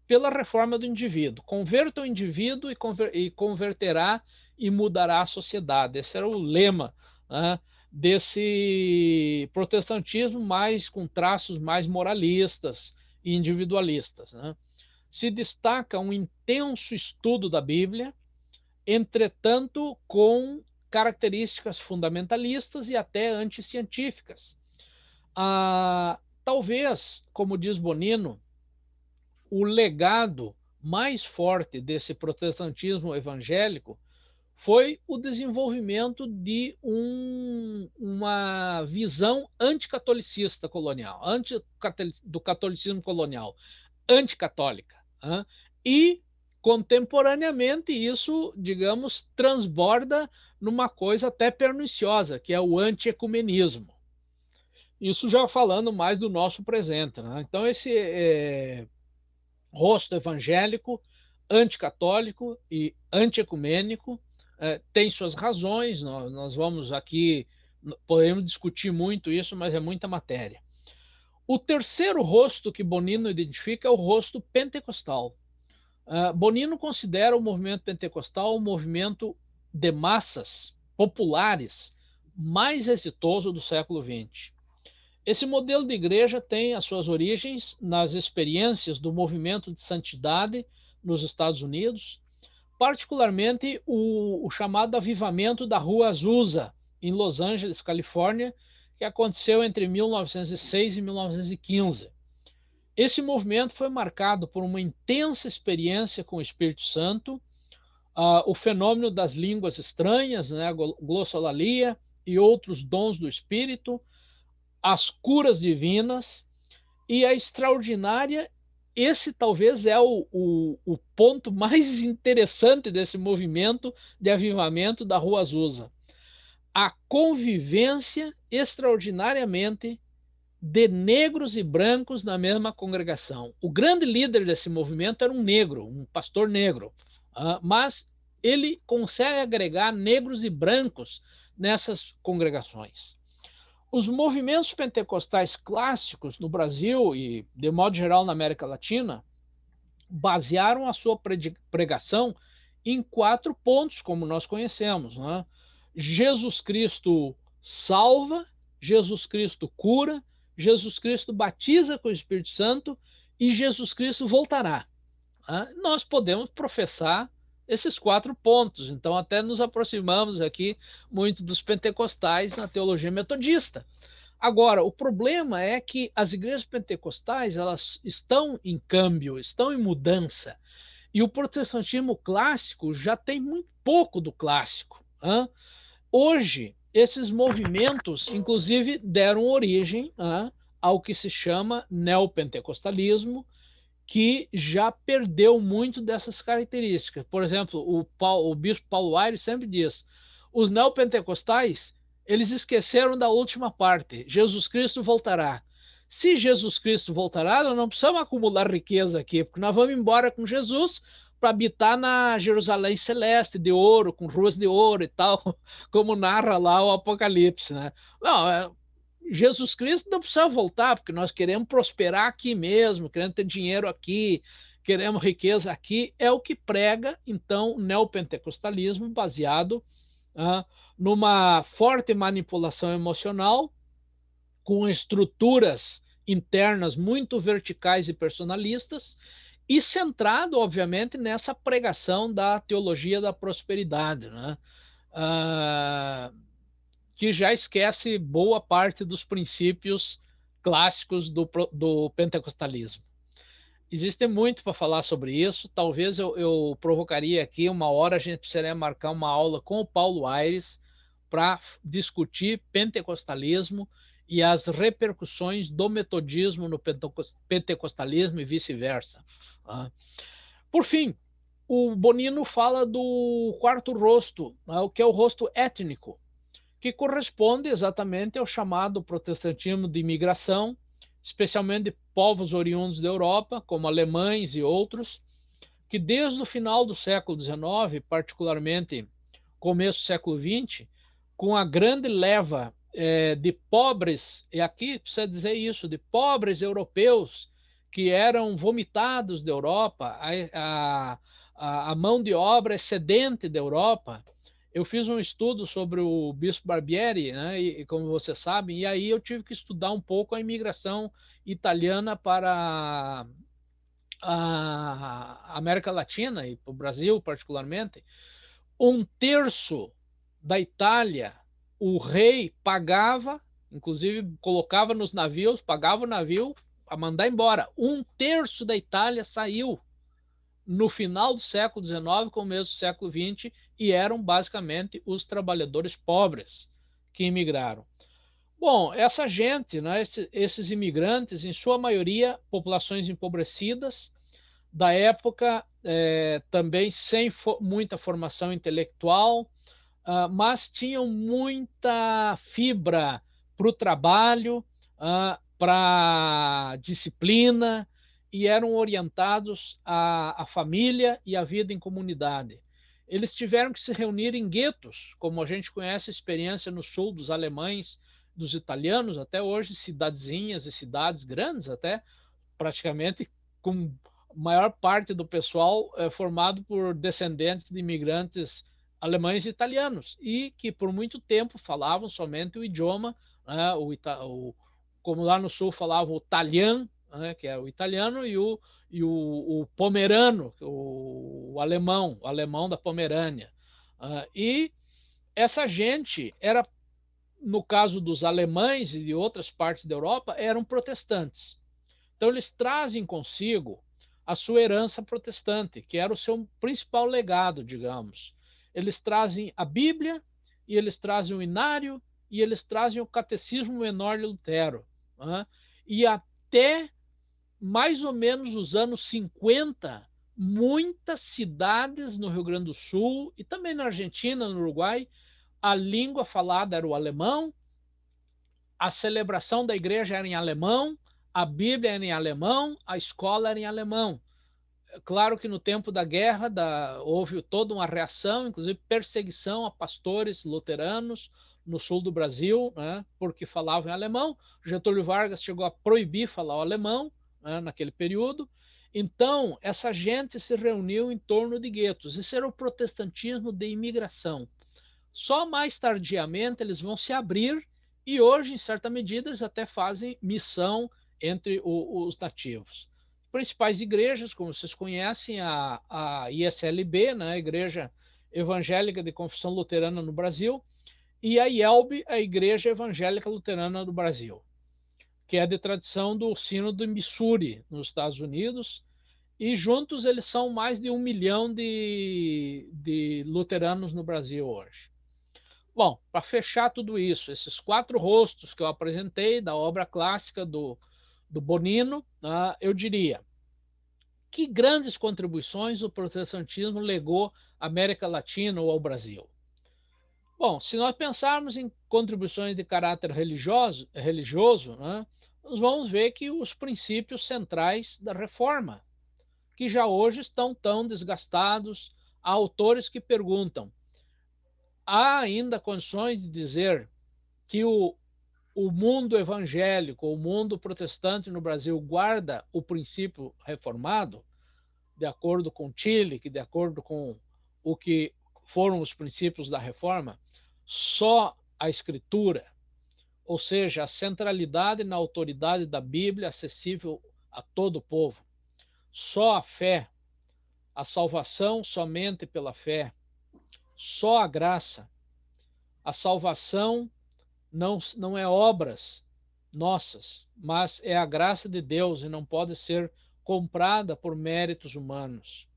pela reforma do indivíduo. Converta o indivíduo e converterá e mudará a sociedade. Esse era o lema, né, desse protestantismo mais com traços mais moralistas e individualistas, né? Se destaca um intenso estudo da Bíblia, entretanto com características fundamentalistas e até anticientíficas. Talvez, como diz Bonino, o legado mais forte desse protestantismo evangélico foi o desenvolvimento de uma visão anticatolicista colonial, do catolicismo colonial, anticatólica. Né? E, contemporaneamente, isso, digamos, transborda numa coisa até perniciosa, que é o antiecumenismo. Isso já falando mais do nosso presente, né? Então, rosto evangélico, anticatólico e antiecumênico. Tem suas razões, nós vamos aqui, podemos discutir muito isso, mas é muita matéria. O terceiro rosto que Bonino identifica é o rosto pentecostal. Bonino considera o movimento pentecostal um movimento de massas populares mais exitoso do século XX. Esse modelo de igreja tem as suas origens nas experiências do movimento de santidade nos Estados Unidos, particularmente o chamado avivamento da Rua Azusa, em Los Angeles, Califórnia, que aconteceu entre 1906 e 1915. Esse movimento foi marcado por uma intensa experiência com o Espírito Santo, o fenômeno das línguas estranhas, né, glossolalia e outros dons do Espírito, as curas divinas e a extraordinária. Esse talvez é o ponto mais interessante desse movimento de avivamento da Rua Azusa. A convivência extraordinariamente de negros e brancos na mesma congregação. O grande líder desse movimento era um negro, um pastor negro, mas ele consegue agregar negros e brancos nessas congregações. Os movimentos pentecostais clássicos no Brasil e, de modo geral, na América Latina, basearam a sua pregação em 4 pontos, como nós conhecemos, né? Jesus Cristo salva, Jesus Cristo cura, Jesus Cristo batiza com o Espírito Santo e Jesus Cristo voltará. Nós podemos professar esses 4 pontos, então até nos aproximamos aqui muito dos pentecostais na teologia metodista. Agora, o problema é que as igrejas pentecostais, elas estão em câmbio, estão em mudança. E o protestantismo clássico já tem muito pouco do clássico. Hoje, esses movimentos, inclusive, deram origem ao que se chama neopentecostalismo, que já perdeu muito dessas características. Por exemplo, o bispo Paulo Aires sempre diz: os neopentecostais, eles esqueceram da última parte, Jesus Cristo voltará. Se Jesus Cristo voltará, nós não precisamos acumular riqueza aqui, porque nós vamos embora com Jesus para habitar na Jerusalém celeste, de ouro, com ruas de ouro e tal, como narra lá o Apocalipse, né? Não, Jesus Cristo não precisa voltar, porque nós queremos prosperar aqui mesmo, queremos ter dinheiro aqui, queremos riqueza aqui. É o que prega, então, o neopentecostalismo, baseado numa forte manipulação emocional, com estruturas internas muito verticais e personalistas, e centrado, obviamente, nessa pregação da teologia da prosperidade, né? Que já esquece boa parte dos princípios clássicos do pentecostalismo. Existe muito para falar sobre isso. Talvez eu provocaria aqui uma hora, a gente precisaria marcar uma aula com o Paulo Aires para discutir pentecostalismo e as repercussões do metodismo no pentecostalismo e vice-versa. Por fim, o Bonino fala do quarto rosto, o que é o rosto étnico, que corresponde exatamente ao chamado protestantismo de imigração, especialmente de povos oriundos da Europa, como alemães e outros, que desde o final do século XIX, particularmente começo do século XX, com a grande leva de pobres, e aqui precisa dizer isso, de pobres europeus que eram vomitados da Europa, a mão de obra excedente da Europa. Eu fiz um estudo sobre o Bispo Barbieri, né, e como vocês sabem, e aí eu tive que estudar um pouco a imigração italiana para a América Latina e para o Brasil particularmente. 1/3 da Itália, o rei pagava, inclusive colocava nos navios, pagava o navio a mandar embora. 1/3 da Itália saiu no final do século XIX, começo do século XX, e eram basicamente os trabalhadores pobres que imigraram. Bom, essa gente, né, esses imigrantes, em sua maioria, populações empobrecidas, da época, também sem muita formação intelectual, mas tinham muita fibra para o trabalho, para disciplina e eram orientados à família e à vida em comunidade. Eles tiveram que se reunir em guetos, como a gente conhece a experiência no sul dos alemães, dos italianos, até hoje, cidadezinhas e cidades grandes até, praticamente com maior parte do pessoal formado por descendentes de imigrantes alemães e italianos, e que por muito tempo falavam somente o idioma, né, como lá no sul falava o talhã, né, que é o italiano, e o pomerano, o alemão da Pomerânia. E essa gente era, no caso dos alemães e de outras partes da Europa, eram protestantes. Então, eles trazem consigo a sua herança protestante, que era o seu principal legado, digamos. Eles trazem a Bíblia, e eles trazem o Inário, e eles trazem o Catecismo Menor de Lutero. Né? E até mais ou menos os anos 50, muitas cidades no Rio Grande do Sul e também na Argentina, no Uruguai, a língua falada era o alemão, a celebração da igreja era em alemão, a Bíblia era em alemão, a escola era em alemão. Claro que no tempo da guerra houve toda uma reação, inclusive perseguição a pastores luteranos no sul do Brasil, né, porque falavam em alemão. Getúlio Vargas chegou a proibir falar o alemão, né, naquele período. Então, essa gente se reuniu em torno de guetos. Isso era o protestantismo de imigração. Só mais tardiamente eles vão se abrir e hoje, em certa medida, eles até fazem missão entre os nativos. Principais igrejas, como vocês conhecem, a ISLB, né, a Igreja Evangélica de Confissão Luterana no Brasil, e a IELB, a Igreja Evangélica Luterana do Brasil, que é de tradição do Sínodo de Missouri, nos Estados Unidos, e juntos eles são mais de 1 milhão de luteranos no Brasil hoje. Bom, para fechar tudo isso, esses 4 rostos que eu apresentei da obra clássica do Bonino, eu diria: que grandes contribuições o protestantismo legou à América Latina ou ao Brasil? Bom, se nós pensarmos em contribuições de caráter religioso, né, nós vamos ver que os princípios centrais da reforma, que já hoje estão tão desgastados, há autores que perguntam: há ainda condições de dizer que o mundo evangélico, o mundo protestante no Brasil guarda o princípio reformado, de acordo com Tillich, de acordo com o que foram os princípios da reforma? Só a Escritura, ou seja, a centralidade na autoridade da Bíblia acessível a todo o povo. Só a fé, a salvação somente pela fé, só a graça. A salvação não é obras nossas, mas é a graça de Deus e não pode ser comprada por méritos humanos.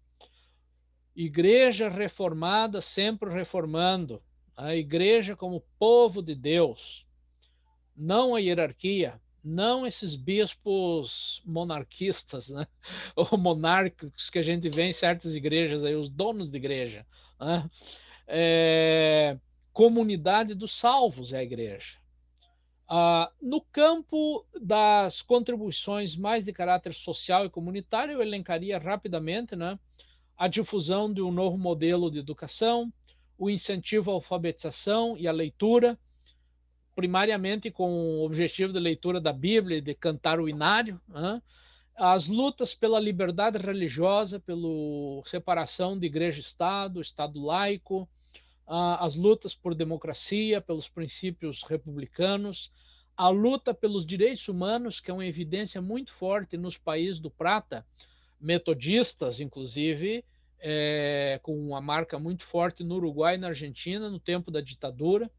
Igreja reformada sempre reformando, a igreja como povo de Deus, não a hierarquia, não esses bispos monarquistas, né? Ou monárquicos que a gente vê em certas igrejas, aí, os donos de igreja. Né? Comunidade dos salvos é a igreja. No campo das contribuições mais de caráter social e comunitário, eu elencaria rapidamente, né, a difusão de um novo modelo de educação, o incentivo à alfabetização e à leitura, primariamente com o objetivo de leitura da Bíblia e de cantar o inário, né? As lutas pela liberdade religiosa, pela separação de igreja e Estado, Estado laico, as lutas por democracia, pelos princípios republicanos, a luta pelos direitos humanos, que é uma evidência muito forte nos países do Prata, metodistas, inclusive, com uma marca muito forte no Uruguai e na Argentina, no tempo da ditadura.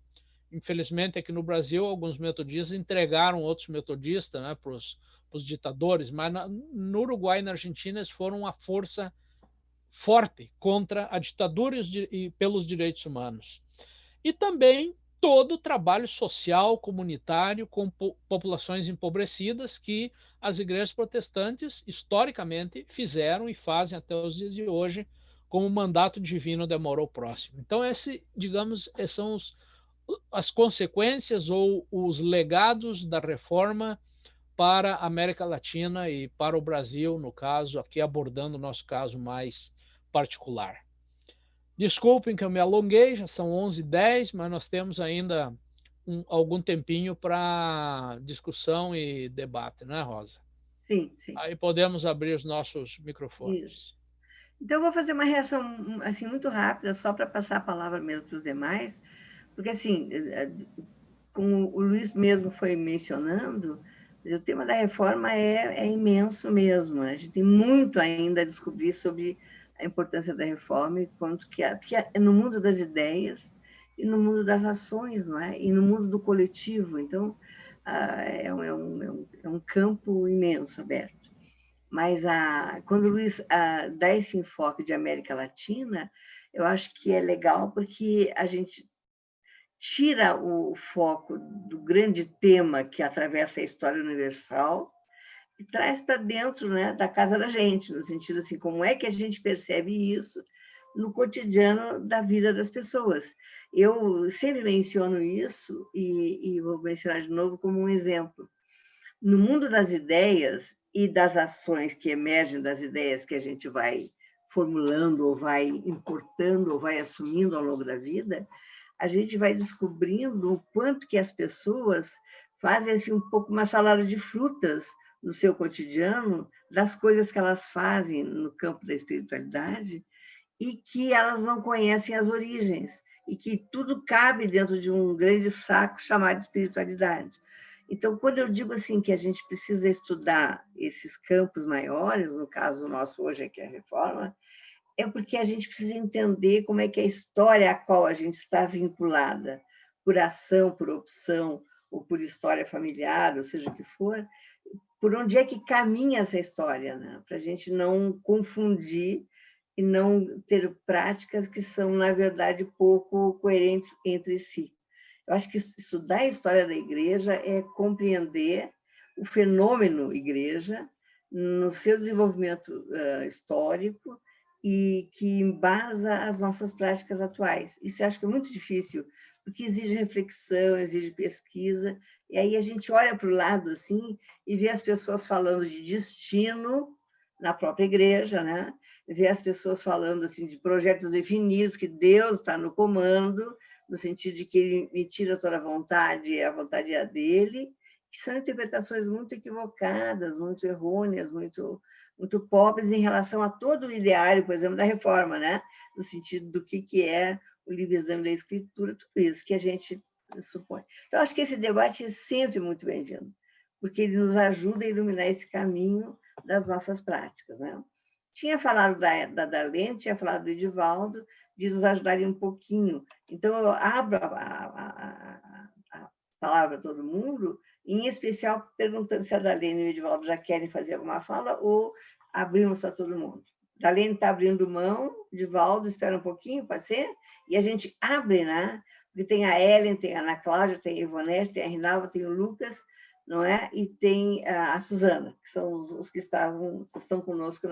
Infelizmente, aqui no Brasil, alguns metodistas entregaram outros metodistas, né, para os ditadores, mas no Uruguai e na Argentina eles foram uma força forte contra a ditadura e pelos direitos humanos. E também todo o trabalho social, comunitário, com populações empobrecidas que as igrejas protestantes, historicamente, fizeram e fazem até os dias de hoje, como mandato divino de amor ao próximo. Então, digamos, são as consequências ou os legados da reforma para a América Latina e para o Brasil, no caso, aqui abordando o nosso caso mais particular. Desculpem que eu me alonguei, já são 11h10, mas nós temos ainda algum tempinho para discussão e debate, né, Rosa? Sim, sim. Aí podemos abrir os nossos microfones. Isso. Então, eu vou fazer uma reação assim, muito rápida, só para passar a palavra mesmo para os demais, porque, assim, como o Luiz mesmo foi mencionando, o tema da reforma é imenso mesmo. Né? A gente tem muito ainda a descobrir sobre a importância da reforma e quanto que é no mundo das ideias e no mundo das ações, não é? E no mundo do coletivo. Então, é um campo imenso, aberto. Mas quando o Luiz dá esse enfoque de América Latina, eu acho que é legal porque a gente tira o foco do grande tema que atravessa a história universal e traz para dentro, né, da casa da gente, no sentido assim, como é que a gente percebe isso no cotidiano da vida das pessoas. Eu sempre menciono isso e vou mencionar de novo como um exemplo. No mundo das ideias e das ações que emergem das ideias que a gente vai formulando ou vai importando ou vai assumindo ao longo da vida, a gente vai descobrindo o quanto que as pessoas fazem assim, um pouco uma salada de frutas no seu cotidiano, das coisas que elas fazem no campo da espiritualidade e que elas não conhecem as origens, e que tudo cabe dentro de um grande saco chamado espiritualidade. Então, quando eu digo assim que a gente precisa estudar esses campos maiores, no caso nosso hoje aqui é a reforma, é porque a gente precisa entender como é que a história a qual a gente está vinculada, por ação, por opção, ou por história familiar, ou seja o que for, por onde é que caminha essa história, né? Para a gente não confundir e não ter práticas que são, na verdade, pouco coerentes entre si. Eu acho que estudar a história da igreja é compreender o fenômeno igreja no seu desenvolvimento histórico e que embasa as nossas práticas atuais. Isso eu acho que é muito difícil, porque exige reflexão, exige pesquisa, e aí a gente olha para o lado assim e vê as pessoas falando de destino na própria igreja, né? Vê as pessoas falando assim de projetos definidos, que Deus está no comando, no sentido de que ele me tira toda a vontade, a vontade é dele, que são interpretações muito equivocadas, muito errôneas, muito pobres em relação a todo o ideário, por exemplo, da reforma, né? No sentido do que é o livre exame da escritura, tudo isso que a gente supõe. Então, acho que esse debate é sempre muito bem-vindo, porque ele nos ajuda a iluminar esse caminho das nossas práticas, né? Tinha falado da Darlene, tinha falado do Edivaldo, de nos ajudarem um pouquinho. Então, eu abro a palavra a todo mundo, em especial perguntando se a Darlene e o Edivaldo já querem fazer alguma fala ou abrimos para todo mundo. Darlene está abrindo mão, Edivaldo, espera um pouquinho, pode ser? E a gente abre, né? Porque tem a Ellen, tem a Ana Cláudia, tem a Ivonete, tem a Rinalva, tem o Lucas, não é? E tem a Suzana, que são os que estão conosco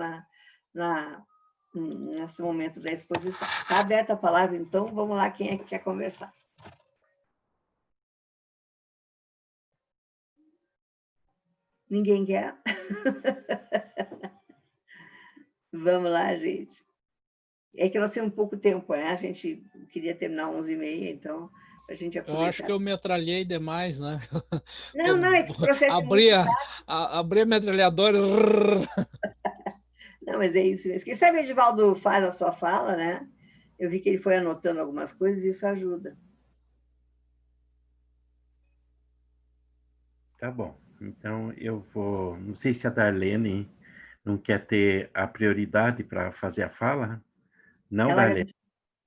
nesse momento da exposição. Está aberta a palavra, então, vamos lá, quem é que quer conversar? Ninguém quer? Vamos lá, gente. É que nós temos pouco tempo, né? A gente queria terminar 11h30, então, para a gente aproveitar. Eu acho que eu metralhei demais, né? Não, é que o processo abri é muito abri a metralhadora. Não, mas é isso mesmo. Quem sabe o Edivaldo faz a sua fala, né? Eu vi que ele foi anotando algumas coisas e isso ajuda. Tá bom. Então, eu vou... Não sei se a Darlene não quer ter a prioridade para fazer a fala. Não, Darlene?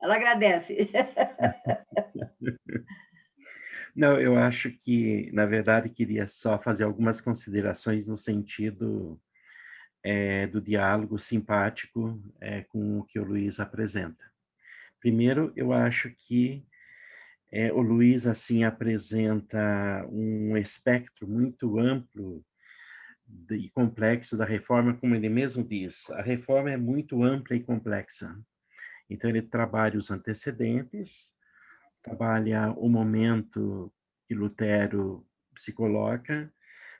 Ela agradece. Não, eu acho que, na verdade, queria só fazer algumas considerações no sentido do diálogo simpático com o que o Luiz apresenta. Primeiro, eu acho que o Luiz, assim, apresenta um espectro muito amplo e complexo da reforma, como ele mesmo diz. A reforma é muito ampla e complexa. Então, ele trabalha os antecedentes, trabalha o momento que Lutero se coloca,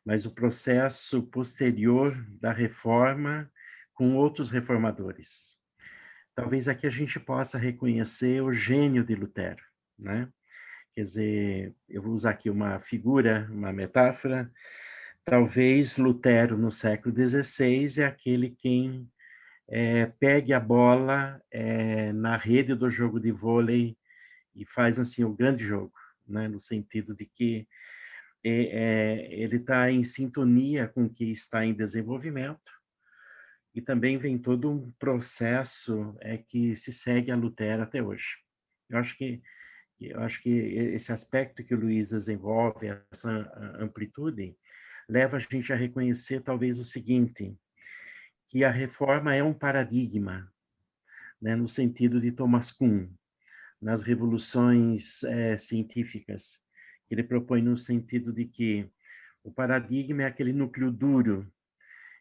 mas o processo posterior da reforma com outros reformadores. Talvez aqui a gente possa reconhecer o gênio de Lutero, né? Quer dizer, eu vou usar aqui uma figura, uma metáfora. Talvez Lutero, no século XVI, é aquele quem pegue a bola na rede do jogo de vôlei e faz assim o grande jogo, né? No sentido de que ele está em sintonia com o que está em desenvolvimento, e também vem todo um processo que se segue a Lutero até hoje. Eu acho que esse aspecto que o Luiz desenvolve, essa amplitude, leva a gente a reconhecer talvez o seguinte, que a reforma é um paradigma, né, no sentido de Thomas Kuhn, nas revoluções científicas, que ele propõe no sentido de que o paradigma é aquele núcleo duro.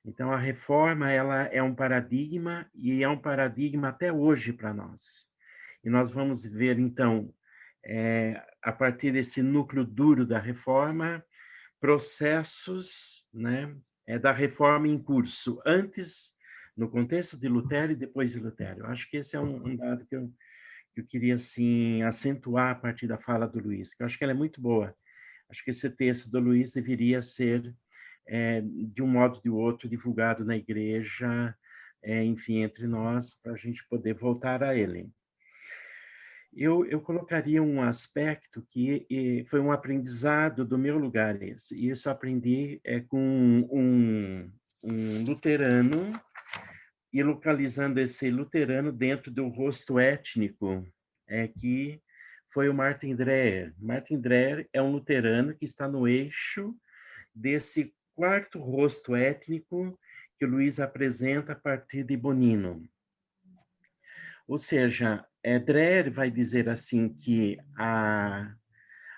Então, a reforma ela é um paradigma e é um paradigma até hoje para nós. E nós vamos ver, então, a partir desse núcleo duro da reforma, processos, né, da reforma em curso, antes, no contexto de Lutero e depois de Lutero. Eu acho que esse é um dado que eu queria, assim, acentuar a partir da fala do Luiz, que eu acho que ela é muito boa. Acho que esse texto do Luiz deveria ser, de um modo ou de outro, divulgado na igreja, enfim, entre nós, para a gente poder voltar a ele. Eu colocaria um aspecto que foi um aprendizado do meu lugar esse, e isso eu aprendi com um luterano, e localizando esse luterano dentro do rosto étnico, que foi o Martin Dreher. Martin Dreher é um luterano que está no eixo desse quarto rosto étnico que o Luiz apresenta a partir de Bonino. Ou seja, Dreher vai dizer assim que a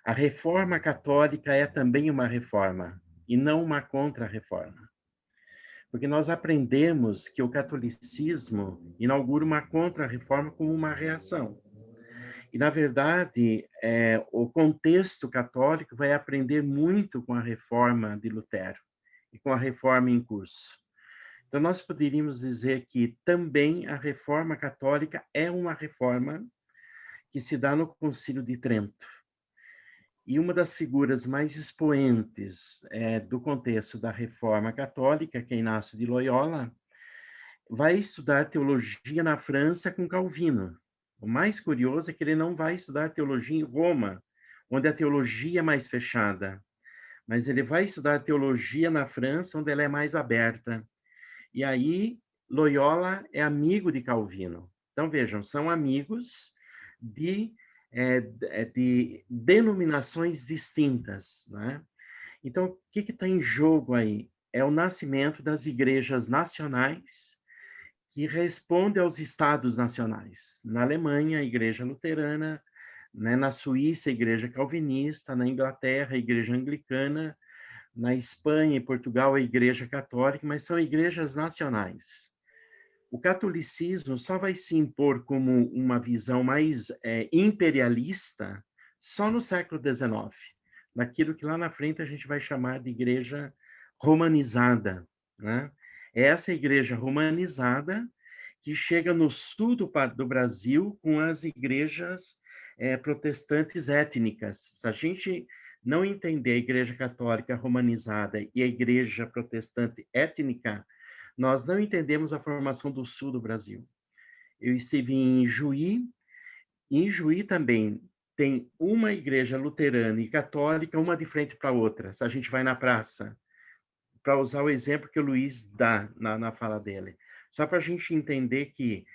reforma católica é também uma reforma, e não uma contra-reforma. Porque nós aprendemos que o catolicismo inaugura uma contra-reforma como uma reação. E, na verdade, o contexto católico vai aprender muito com a reforma de Lutero e com a reforma em curso. Então, nós poderíamos dizer que também a reforma católica é uma reforma que se dá no Concílio de Trento. E uma das figuras mais expoentes do contexto da reforma católica, que é Inácio de Loyola, vai estudar teologia na França com Calvino. O mais curioso é que ele não vai estudar teologia em Roma, onde a teologia é mais fechada, mas ele vai estudar teologia na França, onde ela é mais aberta. E aí, Loyola é amigo de Calvino. Então, vejam, são amigos de denominações distintas, né? Então, o que está em jogo aí? É o nascimento das igrejas nacionais que respondem aos estados nacionais. Na Alemanha, a igreja luterana, né? Na Suíça, a igreja calvinista, na Inglaterra, a igreja anglicana, na Espanha e Portugal, a igreja católica, mas são igrejas nacionais. O catolicismo só vai se impor como uma visão mais imperialista só no século XIX, naquilo que lá na frente a gente vai chamar de igreja romanizada, né? É essa igreja romanizada que chega no sul do Brasil com as igrejas protestantes étnicas. Se a gente não entender a igreja católica romanizada e a igreja protestante étnica, nós não entendemos a formação do sul do Brasil. Eu estive em Juí, e em Juí também tem uma igreja luterana e católica, uma de frente para a outra. Se a gente vai na praça, para usar o exemplo que o Luiz dá na fala dele. Só para a gente entender que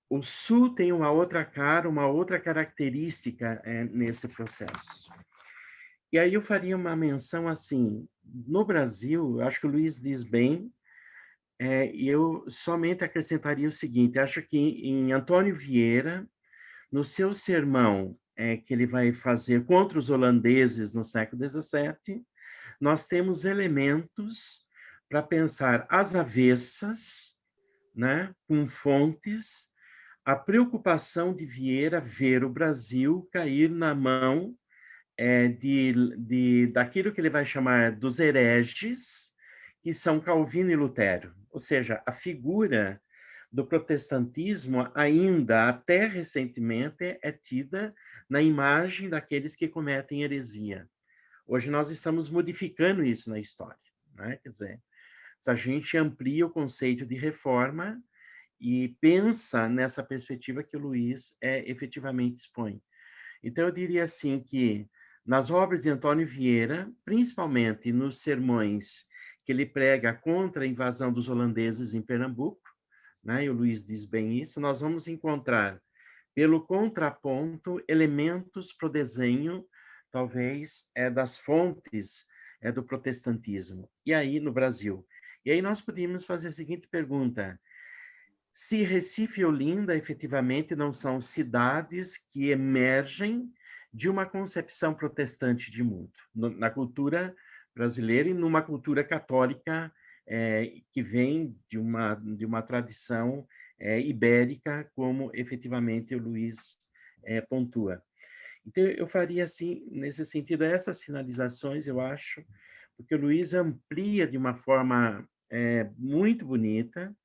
o sul tem uma outra cara, uma outra característica nesse processo. E aí eu faria uma menção assim, no Brasil, eu acho que o Luiz diz bem, e eu somente acrescentaria o seguinte, acho que em Antônio Vieira, no seu sermão que ele vai fazer contra os holandeses no século XVII, nós temos elementos para pensar às avessas, né, com fontes, a preocupação de Vieira ver o Brasil cair na mão daquilo que ele vai chamar dos hereges, que são Calvino e Lutero. Ou seja, a figura do protestantismo ainda, até recentemente, é tida na imagem daqueles que cometem heresia. Hoje nós estamos modificando isso na história, né? Quer dizer, se a gente amplia o conceito de reforma e pensa nessa perspectiva que o Luiz efetivamente expõe. Então, eu diria assim que nas obras de Antônio Vieira, principalmente nos sermões que ele prega contra a invasão dos holandeses em Pernambuco, né, e o Luiz diz bem isso, nós vamos encontrar, pelo contraponto, elementos para o desenho, talvez, das fontes do protestantismo, e aí no Brasil. E aí nós podíamos fazer a seguinte pergunta: se Recife e Olinda efetivamente não são cidades que emergem de uma concepção protestante de mundo, na cultura brasileira e numa cultura católica que vem de uma tradição ibérica, como efetivamente o Luiz pontua. Então, eu faria assim, nesse sentido, essas sinalizações, eu acho, porque o Luiz amplia de uma forma muito bonita,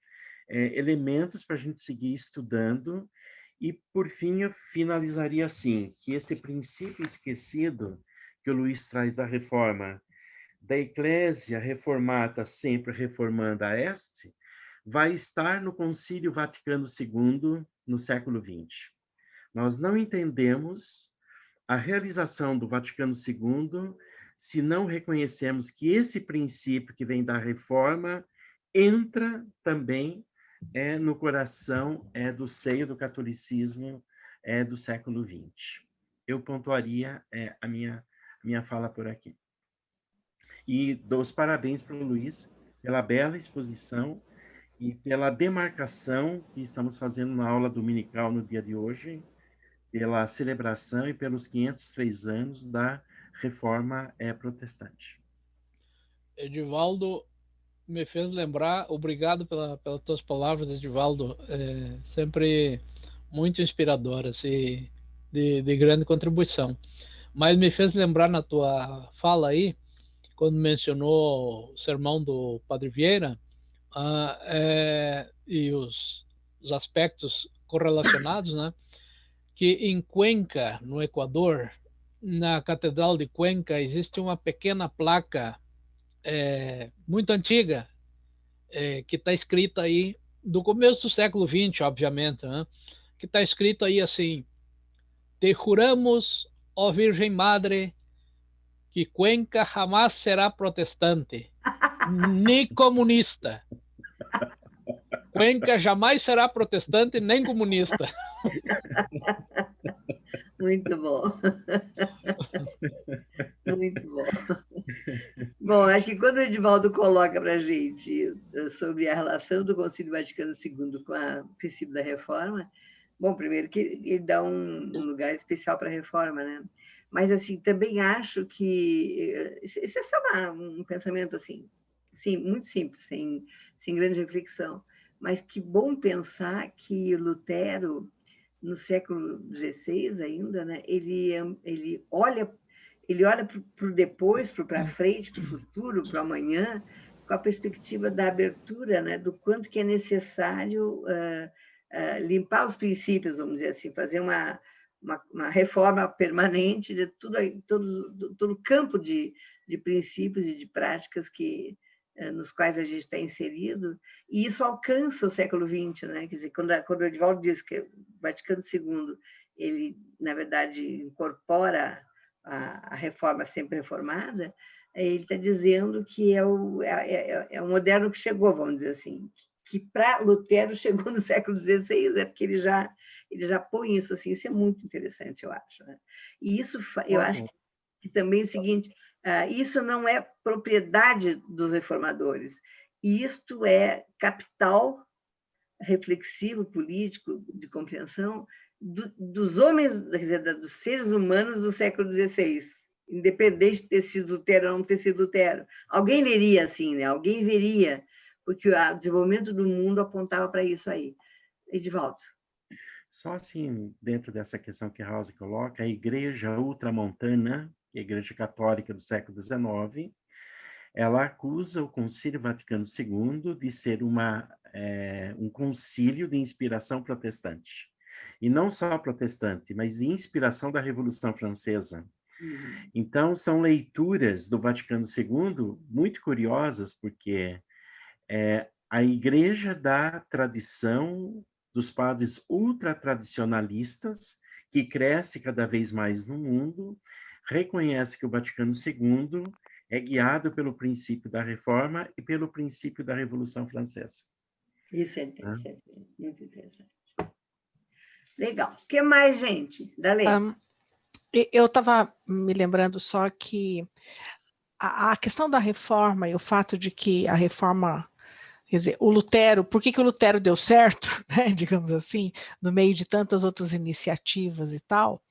elementos para a gente seguir estudando, e, por fim, eu finalizaria assim, que esse princípio esquecido que o Luiz traz da reforma, da Eclésia reformata sempre reformanda a este, vai estar no Concílio Vaticano II, no século XX. Nós não entendemos a realização do Vaticano II se não reconhecemos que esse princípio que vem da reforma entra também no coração do seio do catolicismo do século XX. Eu pontuaria a minha fala por aqui. E dou os parabéns para o Luiz pela bela exposição e pela demarcação que estamos fazendo na aula dominical no dia de hoje, pela celebração e pelos 503 anos da Reforma Protestante. Edivaldo me fez lembrar, obrigado pelas tuas palavras, Edivaldo, sempre muito inspiradoras e de grande contribuição. Mas me fez lembrar na tua fala aí, quando mencionou o sermão do Padre Vieira, e os aspectos correlacionados, né? Que em Cuenca, no Equador, na Catedral de Cuenca, existe uma pequena placa muito antiga, que está escrita aí, do começo do século XX, obviamente, né? Que está escrito aí assim: te juramos, ó Virgem Madre, que Cuenca jamais será protestante, nem comunista. Cuenca jamais será protestante nem comunista. Muito bom. Muito bom. Bom, acho que quando o Edivaldo coloca para a gente sobre a relação do Concílio Vaticano II com o princípio da reforma, bom, primeiro que ele dá um lugar especial para a reforma, né? Mas, assim, também acho que... Isso é só um pensamento, assim, sim, muito simples, sem grande reflexão. Mas que bom pensar que Lutero, no século XVI ainda, né, ele olha para o depois, para frente, para o futuro, para o amanhã, com a perspectiva da abertura, né, do quanto que é necessário limpar os princípios, vamos dizer assim, fazer uma reforma permanente de todo o campo de princípios e de práticas nos quais a gente está inserido, e isso alcança o século XX, né? Quer dizer, quando o Edivaldo diz que o Vaticano II, ele, na verdade, incorpora a reforma sempre reformada, ele está dizendo que é o moderno que chegou, vamos dizer assim, que para Lutero chegou no século XVI, porque ele já põe isso assim, isso é muito interessante, eu acho. Né? E isso, eu acho que também é o seguinte, isso não é propriedade dos reformadores, isto é capital reflexivo, político, de compreensão dos homens, quer dizer, dos seres humanos do século XVI, independente de ter sido Lutero ou não ter sido Lutero. Alguém leria assim, né? Alguém veria, porque o desenvolvimento do mundo apontava para isso aí. Edivaldo. Só assim, dentro dessa questão que a Rosa coloca, a Igreja Ultramontana, que é a Igreja Católica do século XIX, ela acusa o Concílio Vaticano II de ser um concílio de inspiração protestante. E não só protestante, mas de inspiração da Revolução Francesa. Então, são leituras do Vaticano II muito curiosas, porque a Igreja da tradição dos padres ultratradicionalistas, que cresce cada vez mais no mundo, reconhece que o Vaticano II é guiado pelo princípio da Reforma e pelo princípio da Revolução Francesa. Isso é interessante, muito interessante. Legal. O que mais, gente? Dalê? Eu estava me lembrando só que a questão da reforma e o fato de que a reforma, quer dizer, o Lutero, por que o Lutero deu certo, né, digamos assim, no meio de tantas outras iniciativas e tal,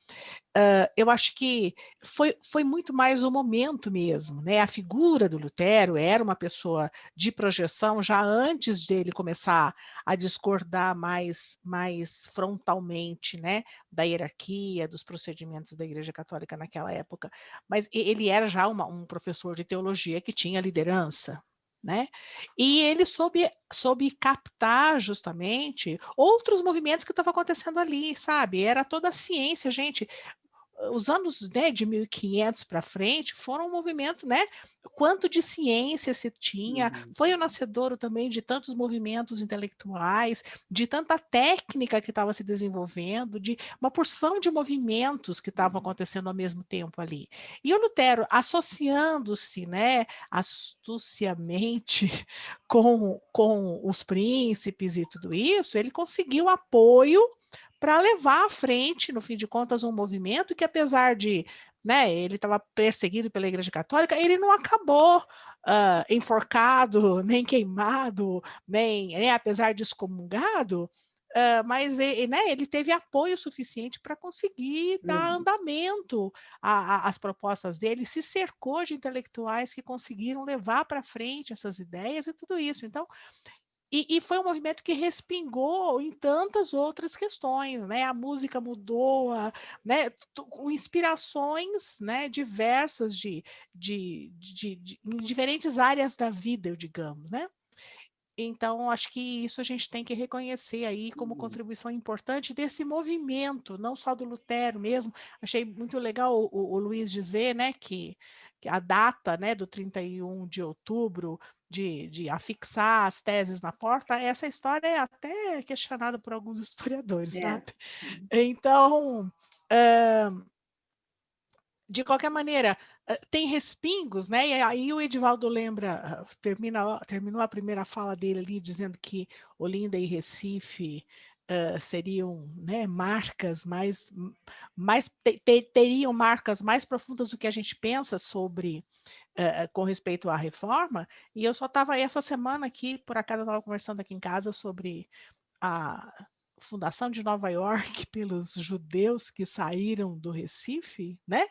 eu acho que foi muito mais o momento mesmo, né? A figura do Lutero era uma pessoa de projeção já antes dele começar a discordar mais frontalmente, né, da hierarquia, dos procedimentos da Igreja Católica naquela época. Mas ele era já um professor de teologia que tinha liderança, né? E ele soube captar justamente outros movimentos que estavam acontecendo ali, sabe? Era toda a ciência, gente. Os anos, né, de 1500 para frente foram um movimento, né? Quanto de ciência se tinha, foi o nascedouro também de tantos movimentos intelectuais, de tanta técnica que estava se desenvolvendo, de uma porção de movimentos que estavam acontecendo ao mesmo tempo ali. E o Lutero, associando-se, né, astuciamente com os príncipes e tudo isso, ele conseguiu apoio para levar à frente, no fim de contas, um movimento que, apesar de, né, ele estava perseguido pela Igreja Católica, ele não acabou enforcado, nem queimado, nem apesar de excomungado, mas né, ele teve apoio suficiente para conseguir dar andamento às propostas dele, se cercou de intelectuais que conseguiram levar para frente essas ideias e tudo isso. Então, e foi um movimento que respingou em tantas outras questões, né? A música mudou, né? Com inspirações, né, diversas em diferentes áreas da vida, eu digamos, né? Então, acho que isso a gente tem que reconhecer aí como contribuição importante desse movimento, não só do Lutero mesmo. Achei muito legal o Luiz dizer, né, que a data, né, do 31 de outubro de afixar as teses na porta, essa história é até questionada por alguns historiadores, sabe? Então, de qualquer maneira, tem respingos, né? E aí o Edivaldo lembra, terminou a primeira fala dele ali, dizendo que Olinda e Recife seriam, né, marcas teriam marcas mais profundas do que a gente pensa sobre com respeito à reforma. E eu só estava essa semana aqui, por acaso eu estava conversando aqui em casa sobre a fundação de Nova York pelos judeus que saíram do Recife, né?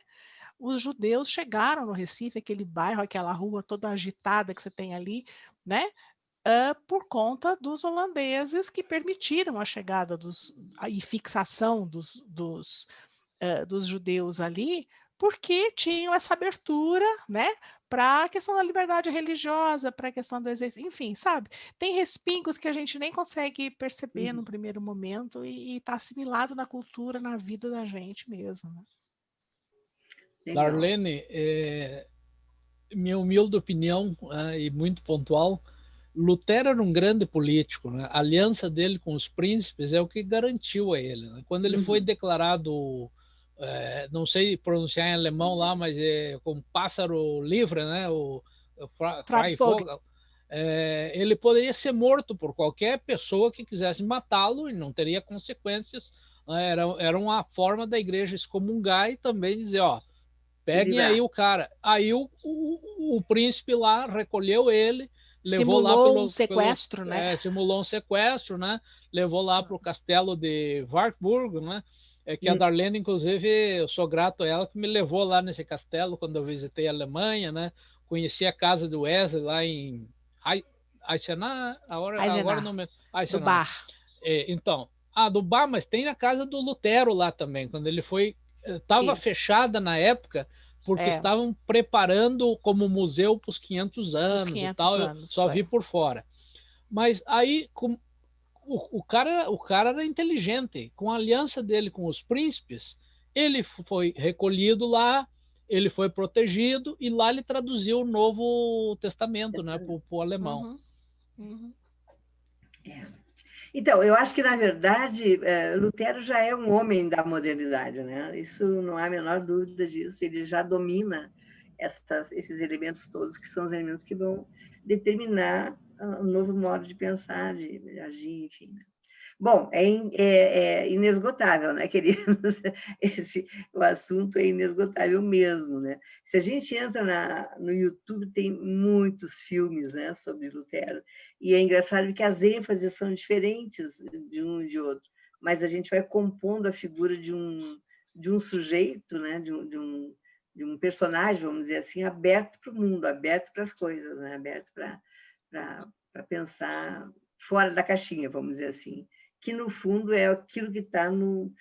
Os judeus chegaram no Recife, aquele bairro, aquela rua toda agitada que você tem ali, né? Por conta dos holandeses que permitiram a chegada e fixação dos judeus ali, porque tinham essa abertura, né, para a questão da liberdade religiosa, para a questão do exercício, enfim, sabe? Tem respingos que a gente nem consegue perceber no primeiro momento e está assimilado na cultura, na vida da gente mesmo. Né? Darlene, minha humilde opinião e muito pontual, Lutero era um grande político, né? A aliança dele com os príncipes é o que garantiu a ele. Né? Quando ele foi declarado, não sei pronunciar em alemão lá, mas é como pássaro livre, né? O Freivogel. Ele poderia ser morto por qualquer pessoa que quisesse matá-lo e não teria consequências. Era uma forma da igreja excomungar e também dizer, ó, peguem aí o cara. Aí o príncipe lá recolheu ele, levou lá um sequestro, né? Simulou um sequestro, né? Levou lá para o castelo de Wartburg, né? Que a Darlene, inclusive, eu sou grato a ela que me levou lá nesse castelo quando eu visitei a Alemanha, né? Conheci a casa do Wesley lá em Eisenach, agora não me... do Bar. Então, do Bar, mas tem a casa do Lutero lá também, quando ele foi... Estava fechada na época, porque estavam preparando como museu para os 500 anos Os 500 e tal, eu anos, só vi por fora. Mas aí o cara era inteligente, com a aliança dele com os príncipes, ele foi recolhido lá, ele foi protegido, e lá ele traduziu o Novo Testamento, né, para o alemão. Uhum, uhum. Então, eu acho que, na verdade, Lutero já é um homem da modernidade, né? Isso não há a menor dúvida disso. Ele já domina esses elementos todos, que são os elementos que vão determinar um novo modo de pensar, de agir, enfim. Bom, é inesgotável, né, queridos? O assunto é inesgotável mesmo, né? Se a gente entra no YouTube, tem muitos filmes, né, sobre Lutero, e é engraçado que as ênfases são diferentes de um e de outro, mas a gente vai compondo a figura de um sujeito, né, de um personagem, vamos dizer assim, aberto para o mundo, aberto para as coisas, né, aberto para pensar fora da caixinha, vamos dizer assim, que, no fundo, é aquilo que está no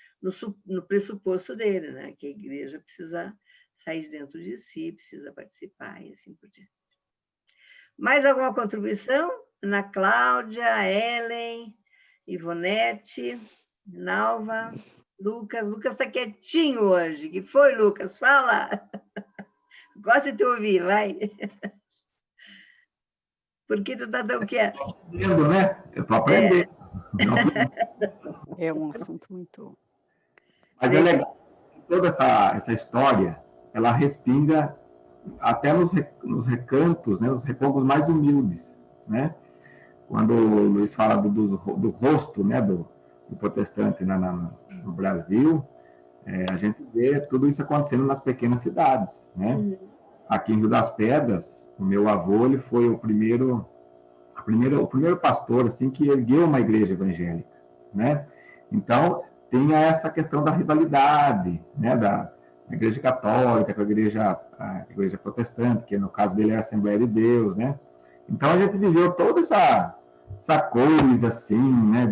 pressuposto dele, né? Que a igreja precisa sair de dentro de si, precisa participar e assim por diante. Mais alguma contribuição? Ana Cláudia, Ellen, Ivonete, Nalva, Lucas. Lucas está quietinho hoje. Que foi, Lucas? Fala! Gosto de te ouvir, vai. Por que tu está tão quieto? Aprendendo, né? Eu estou aprendendo. É um assunto muito... Mas é legal, toda essa história, ela respinga até nos recantos, né, nos recôncavos mais humildes, né? Quando o Luiz fala do rosto, né, do protestante no Brasil, a gente vê tudo isso acontecendo nas pequenas cidades, né? Aqui em Rio das Pedras, o meu avô, ele foi o primeiro pastor assim que ergueu uma igreja evangélica, né? Então tinha essa questão da rivalidade, né, da igreja católica com a igreja protestante, que no caso dele é a Assembleia de Deus, né? Então a gente viveu toda essa coisa assim, né,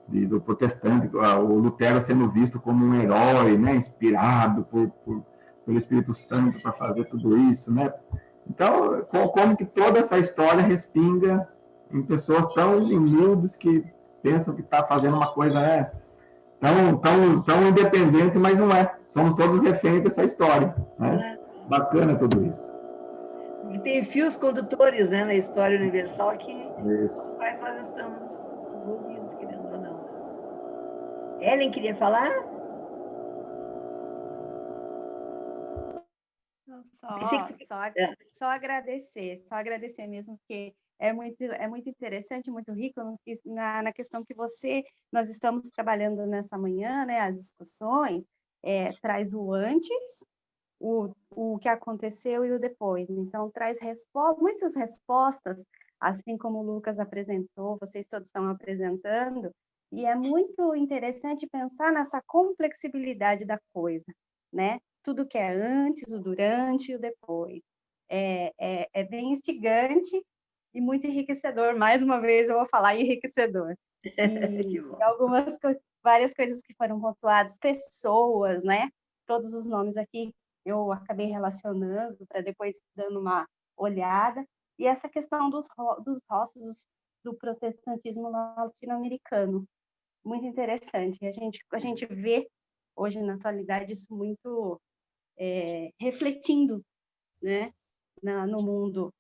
do protestante, o Lutero sendo visto como um herói, né, inspirado pelo Espírito Santo para fazer tudo isso, né? Então, como que toda essa história respinga em pessoas tão humildes que pensam que está fazendo uma coisa tão independente, mas não é. Somos todos reféns dessa história, né? Bacana tudo isso. E tem fios condutores, né, na história universal que os quais nós estamos envolvidos, querendo ou não. Ellen queria falar? Só agradecer mesmo, porque é muito interessante, muito rico na questão que nós estamos trabalhando nessa manhã, né, as discussões, traz o antes, o que aconteceu e o depois. Então, traz muitas respostas, assim como o Lucas apresentou, vocês todos estão apresentando, e é muito interessante pensar nessa complexibilidade da coisa, né? Tudo que é antes, o durante e o depois. É bem instigante e muito enriquecedor. Mais uma vez, eu vou falar enriquecedor. E várias coisas que foram pontuadas, pessoas, né? Todos os nomes aqui eu acabei relacionando para depois dando uma olhada. E essa questão dos rostos do protestantismo latino-americano. Muito interessante. A gente vê hoje, na atualidade, isso muito refletindo, né, no mundo,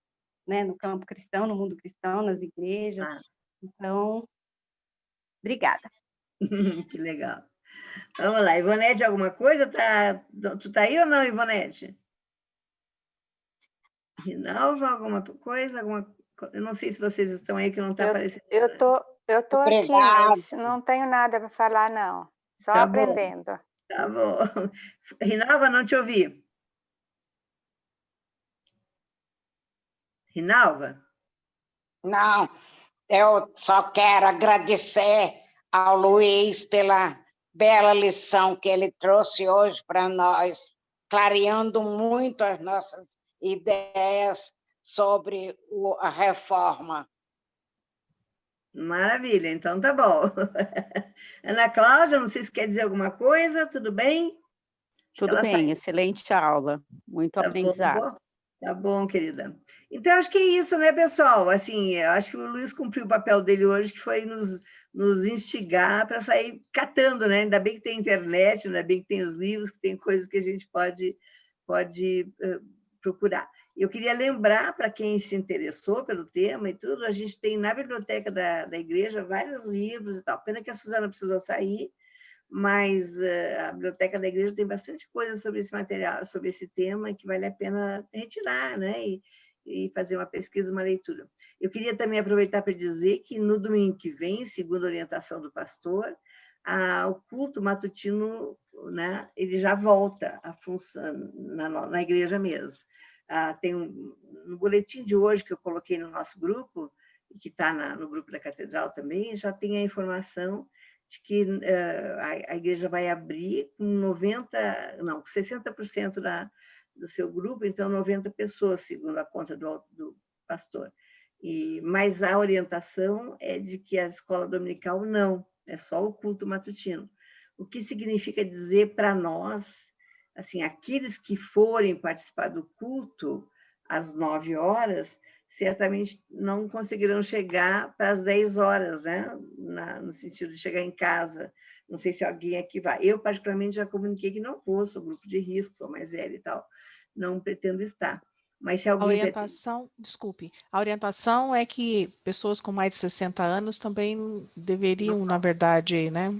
né, no campo cristão, no mundo cristão, nas igrejas. Então, obrigada. Que legal. Vamos lá, Ivonete, alguma coisa? Tu tá aí ou não, Ivonete? Rinalva, alguma coisa? Eu não sei se vocês estão aí, que não está aparecendo. Eu tô aqui, mas não tenho nada para falar, não. Só Tá aprendendo. Bom. Tá bom. Rinalva, não te ouvi. Rinalva? Não, eu só quero agradecer ao Luiz pela bela lição que ele trouxe hoje para nós, clareando muito as nossas ideias sobre a reforma. Maravilha, então tá bom. Ana Cláudia, não sei se quer dizer alguma coisa, tudo bem? Tudo bem, excelente aula, muito aprendizado. Tá bom, querida. Então, acho que é isso, né, pessoal? Assim, eu acho que o Luiz cumpriu o papel dele hoje, que foi nos instigar para sair catando, né? Ainda bem que tem internet, ainda bem que tem os livros, que tem coisas que a gente pode procurar. Eu queria lembrar, para quem se interessou pelo tema e tudo, a gente tem na biblioteca da igreja vários livros e tal. Pena que a Suzana precisou sair, mas a biblioteca da igreja tem bastante coisa sobre esse material, sobre esse tema, que vale a pena retirar, né? E fazer uma pesquisa, uma leitura. Eu queria também aproveitar para dizer que no domingo que vem, segundo a orientação do pastor, o culto matutino, né, ele já volta a funcionar na igreja mesmo. Tem no boletim de hoje que eu coloquei no nosso grupo, e que está no grupo da Catedral também, já tem a informação de que a igreja vai abrir com 60% do seu grupo, então 90 pessoas, segundo a conta do pastor. Mas a orientação é de que a escola dominical não, é só o culto matutino. O que significa dizer para nós, assim, aqueles que forem participar do culto às 9 horas, certamente não conseguirão chegar para as 10 horas, né? No sentido de chegar em casa. Não sei se alguém aqui vai. Eu, particularmente, já comuniquei que não vou, sou grupo de risco, sou mais velha e tal. Não pretendo estar. Mas se alguém... Desculpe, a orientação é que pessoas com mais de 60 anos também deveriam, na verdade, né?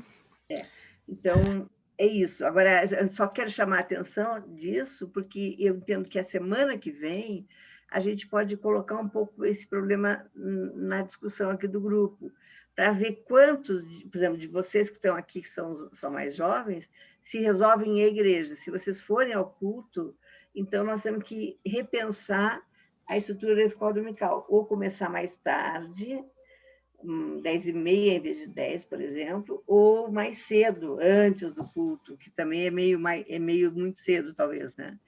Então, é isso. Agora, eu só quero chamar a atenção disso, porque eu entendo que a semana que vem a gente pode colocar um pouco esse problema na discussão aqui do grupo, para ver quantos, por exemplo, de vocês que estão aqui, que são mais jovens, se resolvem em igreja. Se vocês forem ao culto, então nós temos que repensar a estrutura da escola dominical, ou começar mais tarde, 10h30 em vez de 10, por exemplo, ou mais cedo, antes do culto, que também é meio muito cedo, talvez, né?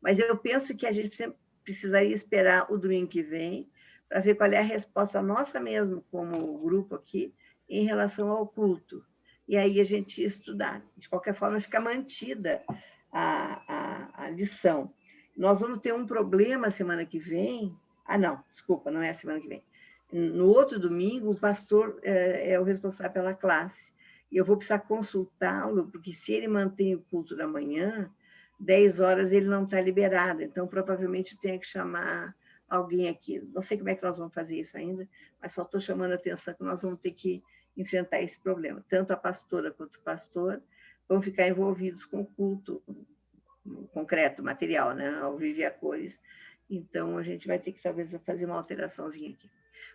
Mas eu penso que a gente precisaria esperar o domingo que vem para ver qual é a resposta nossa mesmo, como grupo aqui, em relação ao culto. E aí a gente estudar. De qualquer forma, fica mantida a lição. Nós vamos ter um problema semana que vem. Não, desculpa, não é a semana que vem. No outro domingo, o pastor é o responsável pela classe. E eu vou precisar consultá-lo, porque se ele mantém o culto da manhã, 10 horas ele não está liberado. Então, provavelmente, eu tenho que chamar alguém aqui. Não sei como é que nós vamos fazer isso ainda, mas só estou chamando a atenção que nós vamos ter que enfrentar esse problema. Tanto a pastora quanto o pastor vão ficar envolvidos com o culto concreto, material, né? Ao vivo e a cores. Então, a gente vai ter que, talvez, fazer uma alteraçãozinha aqui.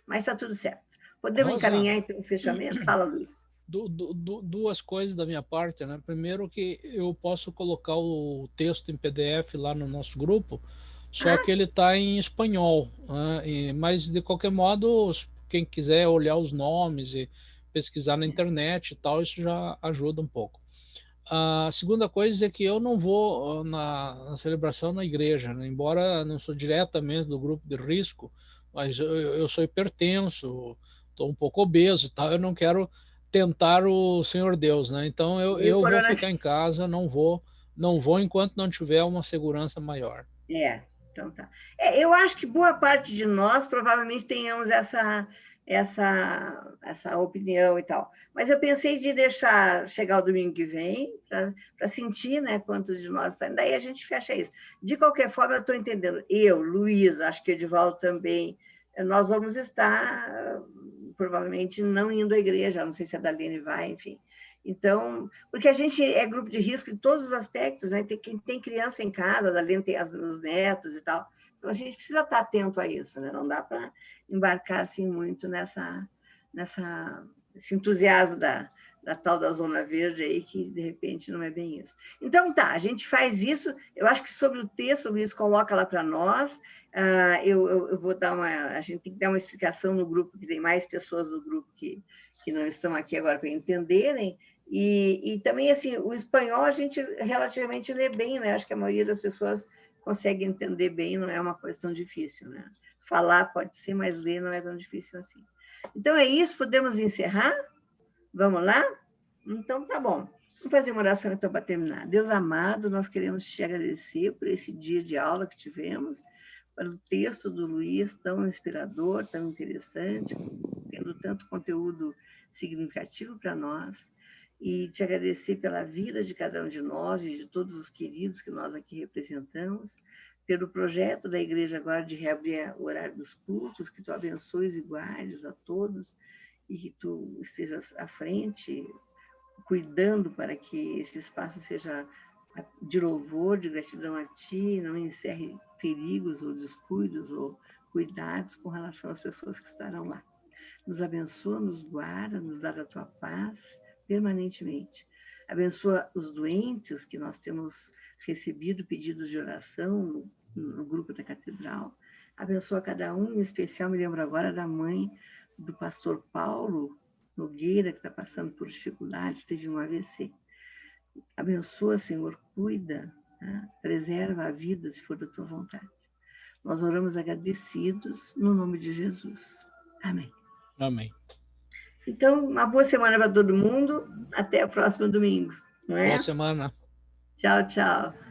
Mas está tudo certo. Podemos encaminhar, então, o fechamento? Fala, Luiz. Duas coisas da minha parte, né? Primeiro que eu posso colocar o texto em PDF lá no nosso grupo, só que ele está em espanhol, né? Mas, de qualquer modo, quem quiser olhar os nomes e pesquisar na internet e tal, isso já ajuda um pouco. A segunda coisa é que eu não vou na celebração na igreja, né? Embora não sou diretamente do grupo de risco, mas eu sou hipertenso, estou um pouco obeso, tá? Eu não quero tentar o Senhor Deus, né? Então eu vou ficar em casa, não vou enquanto não tiver uma segurança maior. Então tá. Eu acho que boa parte de nós provavelmente tenhamos essa opinião e tal. Mas eu pensei de deixar chegar o domingo que vem, para sentir, né, quantos de nós estão. Daí a gente fecha isso. De qualquer forma, eu estou entendendo. Eu, Luiz, acho que o Edivaldo também, nós vamos estar, provavelmente, não indo à igreja, não sei se a Dalene vai, enfim. Então, porque a gente é grupo de risco em todos os aspectos, né? Quem tem criança em casa, a Dalene tem os netos e tal. Então, a gente precisa estar atento a isso, né? Não dá para embarcar assim muito nesse entusiasmo da tal da Zona Verde aí, que de repente não é bem isso. Então, tá, a gente faz isso. Eu acho que sobre o texto, o Luiz coloca lá para nós. Eu vou dar a gente tem que dar uma explicação no grupo, que tem mais pessoas do grupo que não estão aqui agora para entenderem. E também, assim, o espanhol a gente relativamente lê bem, né? Acho que a maioria das pessoas consegue entender bem, não é uma coisa tão difícil, né? Falar pode ser, mas ler não é tão difícil assim. Então, é isso, podemos encerrar? Vamos lá? Então, tá bom. Vamos fazer uma oração então para terminar. Deus amado, nós queremos te agradecer por esse dia de aula que tivemos, pelo texto do Luiz, tão inspirador, tão interessante, tendo tanto conteúdo significativo para nós, e te agradecer pela vida de cada um de nós e de todos os queridos que nós aqui representamos, pelo projeto da igreja agora de reabrir o horário dos cultos, que tu abençoes e guardes a todos, e que tu estejas à frente, cuidando para que esse espaço seja de louvor, de gratidão a ti, não encerre perigos ou descuidos ou cuidados com relação às pessoas que estarão lá. Nos abençoa, nos guarda, nos dá a tua paz permanentemente. Abençoa os doentes, que nós temos recebido pedidos de oração no grupo da Catedral. Abençoa cada um, em especial me lembro agora da mãe do pastor Paulo Nogueira, que está passando por dificuldade, teve um AVC. Abençoa, Senhor, cuida, tá? Preserva a vida, se for da tua vontade. Nós oramos agradecidos no nome de Jesus. Amém. Amém. Então, uma boa semana para todo mundo. Até o próximo domingo, não é? Boa semana. Tchau, tchau.